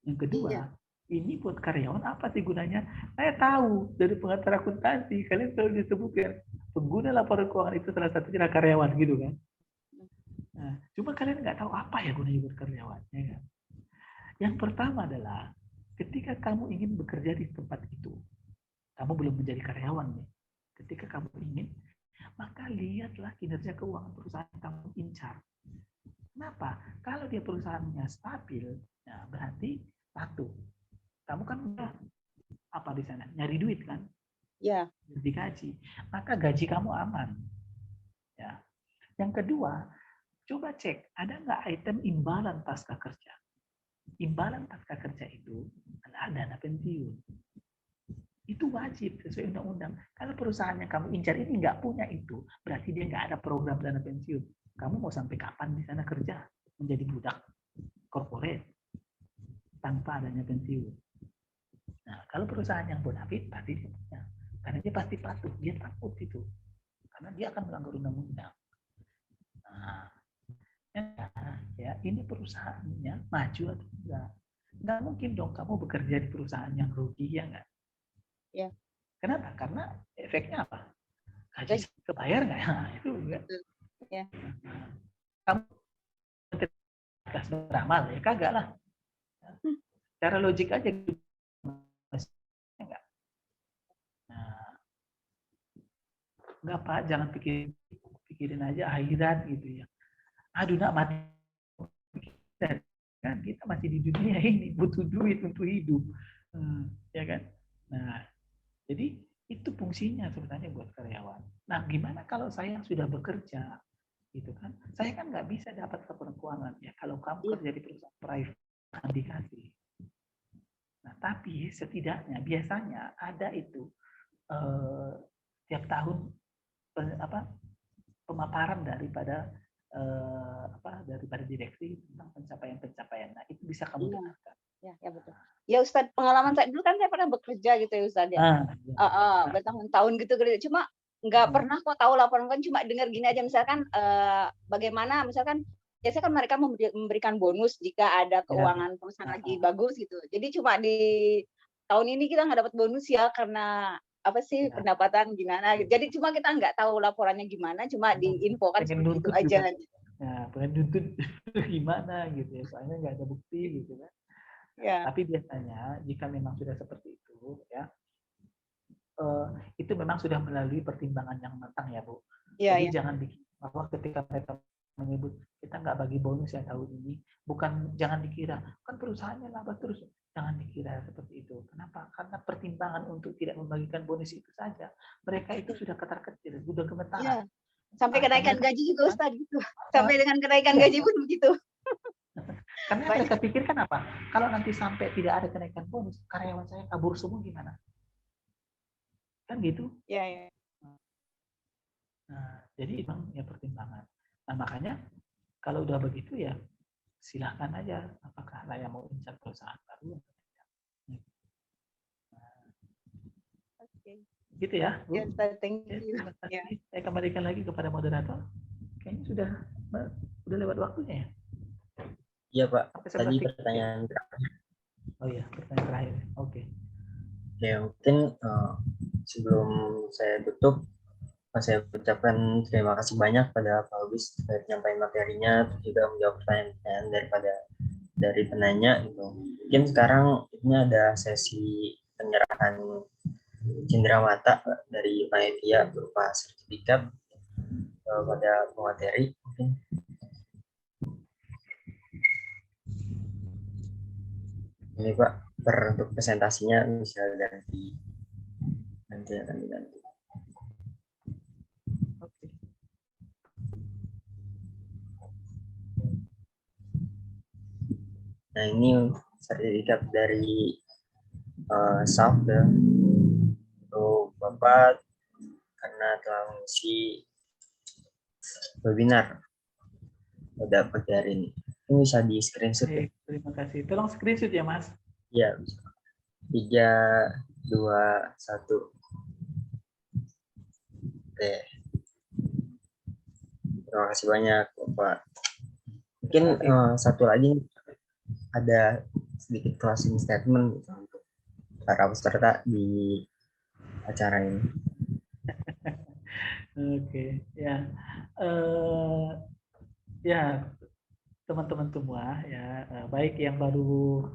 Yang kedua, ini buat karyawan apa sih gunanya? Saya tahu dari pengacara akuntansi, kalian selalu disebutkan pengguna laporan keuangan itu salah satunya adalah karyawan gitu kan. Nah, cuma kalian nggak tahu apa ya gunanya buat karyawan. Ya kan? Yang pertama adalah ketika kamu ingin bekerja di tempat itu, kamu belum menjadi karyawan nih. Ketika kamu ingin, maka lihatlah kinerja keuangan perusahaan kamu incar. Kenapa? Kalau dia perusahaannya stabil, nah berarti satu, kamu kan udah apa di sana nyari duit kan? Ya. Digaji, maka gaji kamu aman. Ya. Yang kedua, coba cek ada nggak item imbalan pasca kerja. Imbalan pasca kerja itu adalah dana pensiun. Itu wajib sesuai undang-undang. Kalau perusahaan yang kamu incar ini nggak punya itu, berarti dia nggak ada program dana pensiun. Kamu mau sampai kapan di sana kerja menjadi budak corporate tanpa adanya pensiun? Nah, kalau perusahaan yang bonafit pasti dia punya, karena dia pasti patuh, dia takut itu, karena dia akan melanggar undang-undang. Nah, ya ini perusahaannya maju atau enggak? Nggak mungkin dong kamu bekerja di perusahaan yang rugi, ya nggak? Ya. Kenapa? Karena efeknya apa? Gaji kebayar nggak? Nah, itu enggak. Ya. Kamu gas beramal ya kagak lah. Cara logik aja. Enggak. Nah, enggak Pak, jangan pikirin aja akhirat gitu ya. Aduh nak mati. Kan kita masih di dunia ini butuh duit untuk hidup. Ya kan? Nah, jadi itu fungsinya sebenarnya buat karyawan. Nah, gimana kalau saya sudah bekerja, gitu kan? Saya kan nggak bisa dapat laporan keuangan ya kalau kamu Iya. kerja di perusahaan private akan dikasih. Nah, tapi setidaknya biasanya ada itu tiap tahun pemaparan daripada daripada direksi tentang pencapaian-pencapaian. Nah, itu bisa kamu Iya. dengarkan. Ya betul. Ya Ustadz, pengalaman saya dulu kan saya pernah bekerja gitu ya Ustadz ya. Ya. Bertahun-tahun gitu kerja. Cuma nggak pernah kok tahu laporan kan, cuma dengar gini aja misalkan bagaimana misalkan biasanya kan mereka memberikan bonus jika ada keuangan perusahaan lagi bagus gitu. Jadi cuma di tahun ini kita nggak dapat bonus ya karena apa sih pendapatan gimana gitu. Jadi cuma kita nggak tahu laporannya gimana, cuma diinfokan seperti itu aja. Nah, pengen nuntut gimana gitu ya, soalnya nggak ada bukti gitu kan. Ya. Tapi biasanya jika memang sudah seperti itu ya, itu memang sudah melalui pertimbangan yang matang ya Bu. Jadi jangan dikira bahwa ketika mereka menyebut kita nggak bagi bonus ya tahun ini, jangan dikira kan perusahaannya laba terus. Jangan dikira seperti itu. Kenapa? Karena pertimbangan untuk tidak membagikan bonus itu saja, mereka itu sudah ketar-ketir, sudah gemetaran. Sampai kenaikan gaji juga Ustaz gitu. Sampai dengan kenaikan gaji pun begitu. Karena mereka pikirkan apa? Kalau nanti sampai tidak ada kenaikan bonus, karyawan saya kabur semua gimana? Kan gitu. Iya. Nah, jadi memang ya pertimbangan. Nah, makanya kalau udah begitu ya silahkan aja apakah saya mau incar perusahaan baru atau tidak. Oke. Gitu ya, Bu. Ya, thank you. Terima kasih. Saya kembalikan lagi kepada moderator. Kayaknya sudah lewat waktunya ya. Iya Pak. Tadi pertanyaan terakhir. Oh iya, pertanyaan terakhir. Oke. Ya mungkin sebelum saya tutup, saya ucapkan terima kasih banyak pada Pak Lubis terkait penyampaian materinya, terus juga menjawab pertanyaan dari penanya. Gitu. Mungkin sekarang ini ada sesi penyerahan cenderamata dari panitia berupa sertifikat pada pemateri. Mungkin. Ini Pak, untuk presentasinya bisa nanti akan diganti. Nah ini sertifikat dari SAF ya, untuk Bapak karena telah mengisi webinar pada pagi hari ini. Ini bisa di screenshot ya. Terima kasih. Tolong screenshot ya Mas. Ya, 3, 2, 1. Oke. Terima kasih banyak Bapak. Mungkin satu lagi ada sedikit closing statement untuk para peserta di acara ini. Oke, ya. Ya, teman-teman semua ya, baik yang baru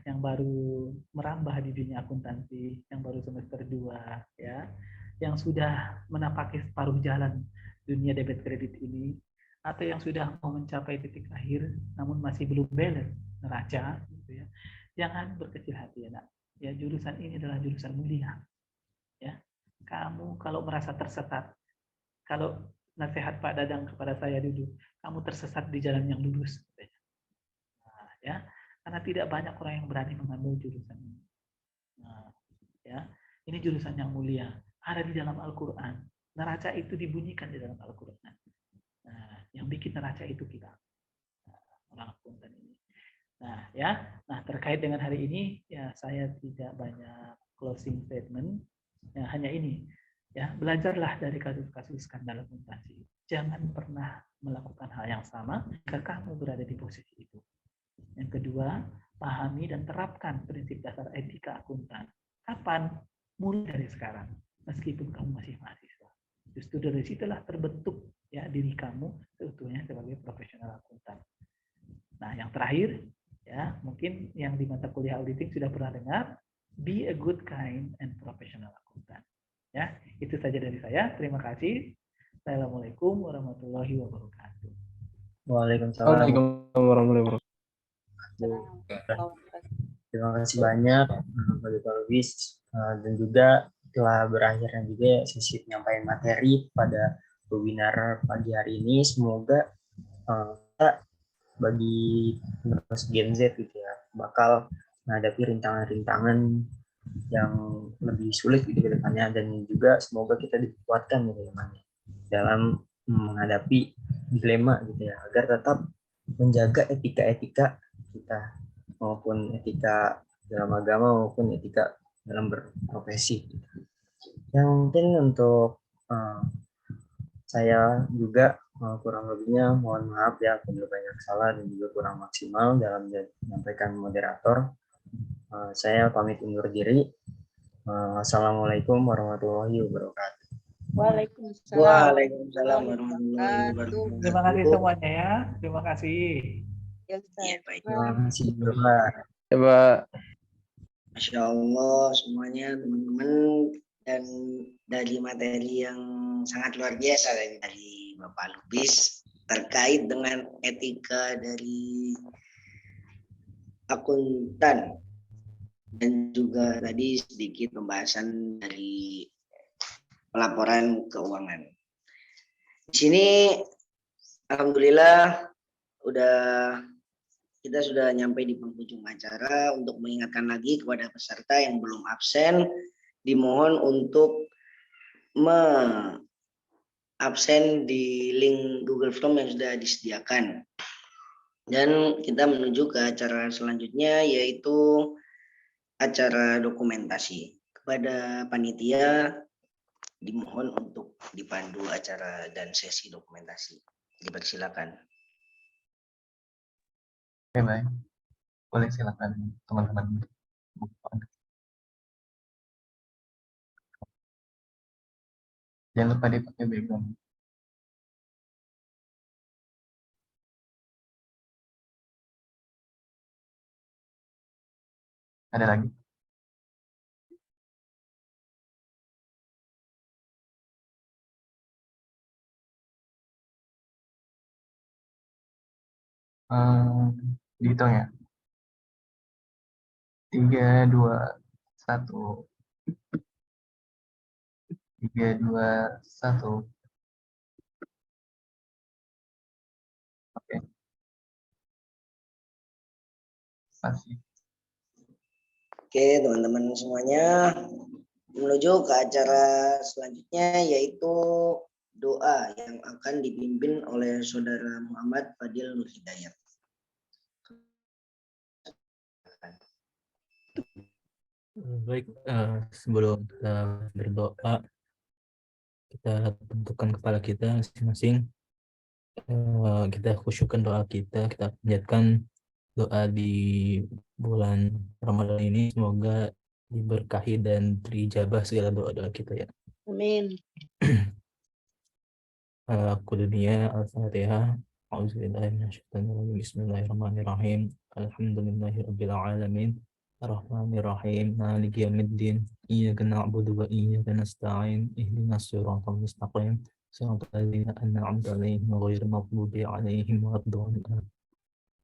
yang baru merambah di dunia akuntansi, yang baru semester 2 ya, yang sudah menapaki separuh jalan dunia debit kredit ini, atau yang sudah mau mencapai titik akhir namun masih belum balance neraca gitu ya. Jangan berkecil hati ya, Nak. Ya, jurusan ini adalah jurusan mulia. Ya. Kamu kalau merasa tersesat, kalau nasihat Pak Dadang kepada saya dulu, kamu tersesat di jalan yang lurus. Nah, ya, karena tidak banyak orang yang berani mengambil jurusan ini. Nah, ya, ini jurusan yang mulia, ada di dalam Al-Quran. Neraca itu dibunyikan di dalam Al-Quran. Nah, yang bikin neraca itu kita, orang akuntan ini. Nah, ya, terkait dengan hari ini, ya saya tidak banyak closing statement, ya, hanya ini. Ya, belajarlah dari kasus-kasus skandal akuntansi. Jangan pernah melakukan hal yang sama jika kamu berada di posisi itu. Yang kedua, pahami dan terapkan prinsip dasar etika akuntan. Kapan? Mulai dari sekarang, meskipun kamu masih mahasiswa. Justru dari situlah terbentuk ya diri kamu seutuhnya sebagai profesional akuntan. Nah, yang terakhir, ya mungkin yang di mata kuliah auditing sudah pernah dengar, be a good, kind, and professional akuntan. Ya, itu saja dari saya. Terima kasih. Assalamualaikum warahmatullahi wabarakatuh. Waalaikumsalam warahmatullahi wabarakatuh. Terima kasih banyak Pak Lubis, dan juga telah berakhirnya juga sesi penyampaian materi pada webinar pagi hari ini. Semoga kita bagi generasi Gen Z gitu ya bakal menghadapi rintangan-rintangan yang lebih sulit gitu ke depannya, dan juga semoga kita dikuatkan gitu ya dalam menghadapi dilema gitu ya, agar tetap menjaga etika-etika kita, maupun etika dalam agama maupun etika dalam berprofesi. Yang mungkin untuk saya juga kurang lebihnya mohon maaf ya apabila banyak salah dan juga kurang maksimal dalam menyampaikan moderator. Saya pamit undur diri. Assalamualaikum warahmatullahi wabarakatuh. Waalaikumsalam. Waalaikumsalam warahmatullahi wabarakatuh. Terima kasih semuanya ya. Terima kasih. Ya, Ustaz. Iya, baik. Terima kasih Bapak. Coba Masya Allah semuanya teman-teman, dan dari materi yang sangat luar biasa dari Bapak Lubis terkait dengan etika dari akuntan, dan juga tadi sedikit pembahasan dari pelaporan keuangan. Di sini alhamdulillah kita sudah nyampe di penghujung acara. Untuk mengingatkan lagi kepada peserta yang belum absen, dimohon untuk absen di link Google Form yang sudah disediakan. Dan kita menuju ke acara selanjutnya, yaitu acara dokumentasi. Kepada panitia dimohon untuk dipandu acara dan sesi dokumentasi. Dipersilakan. Oke, baik. Boleh silakan teman-teman. Jangan lupa dipakai background. Ada lagi? Dihitung ya. 3, 2, 1. 3, 2, 1. Oke. Masih. Oke, teman-teman semuanya, menuju ke acara selanjutnya, yaitu doa yang akan dipimpin oleh Saudara Muhammad Fadil Nur Hidayat. Baik, sebelum kita berdoa, kita tentukan kepala kita masing-masing. Kita khusyukkan doa kita panjatkan doa di bulan Ramadan ini, semoga diberkahi dan dijabah segala doa-doa kita ya. Amin. Aku dunia Al-Fatihah. Bismillahirrahmanirrahim. Alhamdulillahirabbil alamin. Ar-Rahmanir-Rahim. Maliki yaumiddin. Iyyaka na'budu wa iyyaka nasta'in. Ihdinas siratal mustaqim. Siratal ladzina an'amta 'alaihim ghairil maghdubi 'alaihim waladdallin.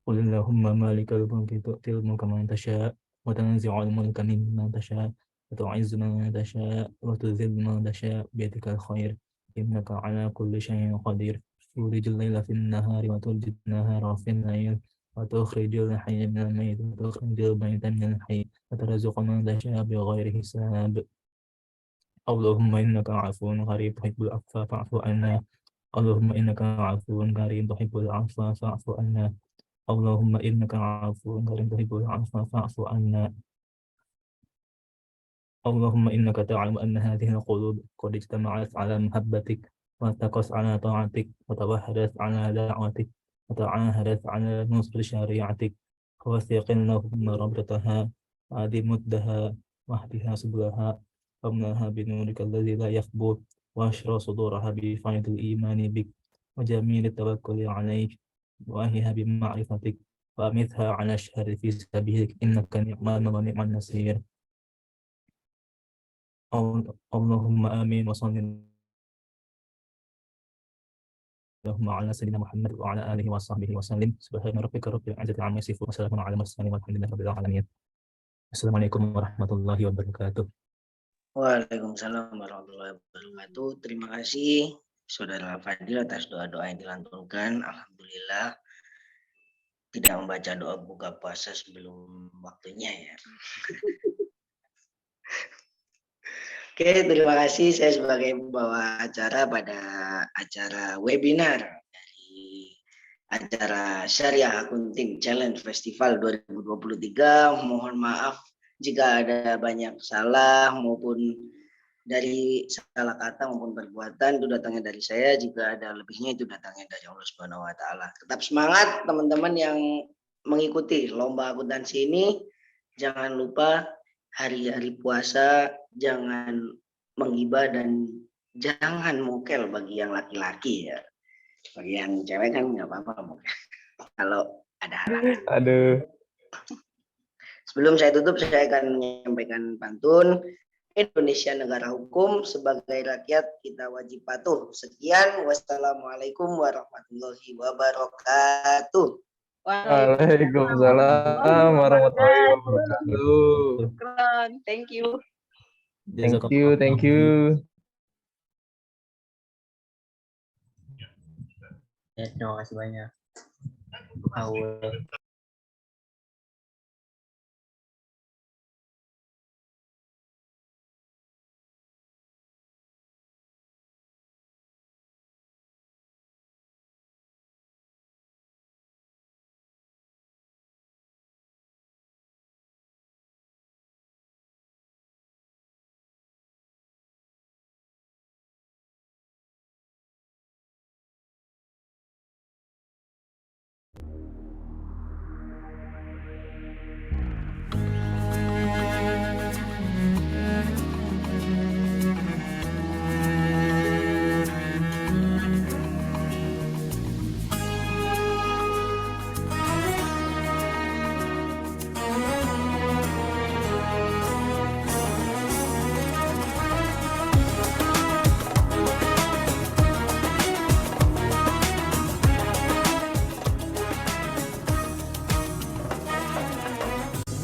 Qul Allahumma malikal mulki tu'til mulka man tasha' wa tanzi'ul mulka mimman tasha' wa tu'izzu man tasha' wa tudhillu man tasha' bi yadikal khair. Innaka ala kulli syai'in qadir. Tulijul laila fin nahari wa tulijul nahara fin layl wa tukhrijul hayya minal mayyit wa tukhrijul mayyita minal hayy wa tarzuqu man tasha' bighairi hisab. Allahumma innaka 'afuwwun karim tuhibbul 'afwa fa'fu 'anna. Allahumma innaka 'afuwwun karim tuhibbul 'afwa fa'fu 'anna. Allahumma innaka 'afuwwun karim tuhibbul 'afwa fa'fu 'anna. اللهم إنك تعلم أن هذه القلوب قد اجتمعت على محبتك وتقص على طاعتك وتوحدت على دعوتك وتعاهدت على نصر شريعتك فوثق اللهم ربطها وأدم مدها واهدها سبلها واملأها بنورك الذي لا يخبو واشرح صدورها بفيض الإيمان بك وجميل التوكل عليك وأهلها بمعرفتك وأمتها على الشهر في سبيلك إنك نعم المولى ونعم النصير. اللهم آمين وصلي اللهم على سيدنا محمد وعلى آله وصحبه وسلم. سبحان ربك رب العزة عما يصفون وسلام على المرسلين والحمد لله رب العالمين. Assalamualaikum warahmatullahi wabarakatuh. Waalaikumsalam warahmatullahi wabarakatuh. Terima kasih Saudara Fadil atas doa-doa yang dilantunkan. Alhamdulillah tidak membaca doa buka puasa sebelum waktunya ya. Oke, terima kasih. Saya sebagai pembawa acara pada acara webinar dari acara Syariah Accounting Challenge Festival 2023. Mohon maaf jika ada banyak salah maupun dari salah kata maupun perbuatan, itu datangnya dari saya. Jika ada lebihnya itu datangnya dari Allah Subhanahu wa taala. Tetap semangat teman-teman yang mengikuti lomba akuntansi ini. Jangan lupa hari-hari puasa jangan menghibah dan jangan mokel bagi yang laki-laki ya. Bagi yang cewek kan nggak apa-apa mokel. Kalau ada halangan. Aduh. Sebelum saya tutup, saya akan menyampaikan pantun. Indonesia negara hukum, sebagai rakyat kita wajib patuh. Sekian, wassalamualaikum warahmatullahi wabarakatuh. Waalaikumsalam warahmatullahi wabarakatuh. Keren, thank you. Thank you, thank you. Ya, terima kasih banyak. Aul.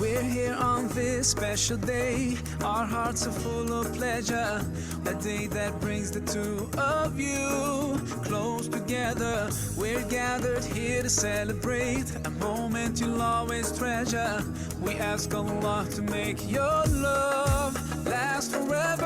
We're here on this special day. Our hearts are full of pleasure. A day that brings the two of you close together. We're gathered here to celebrate a moment you'll always treasure. We ask Allah to make your love last forever.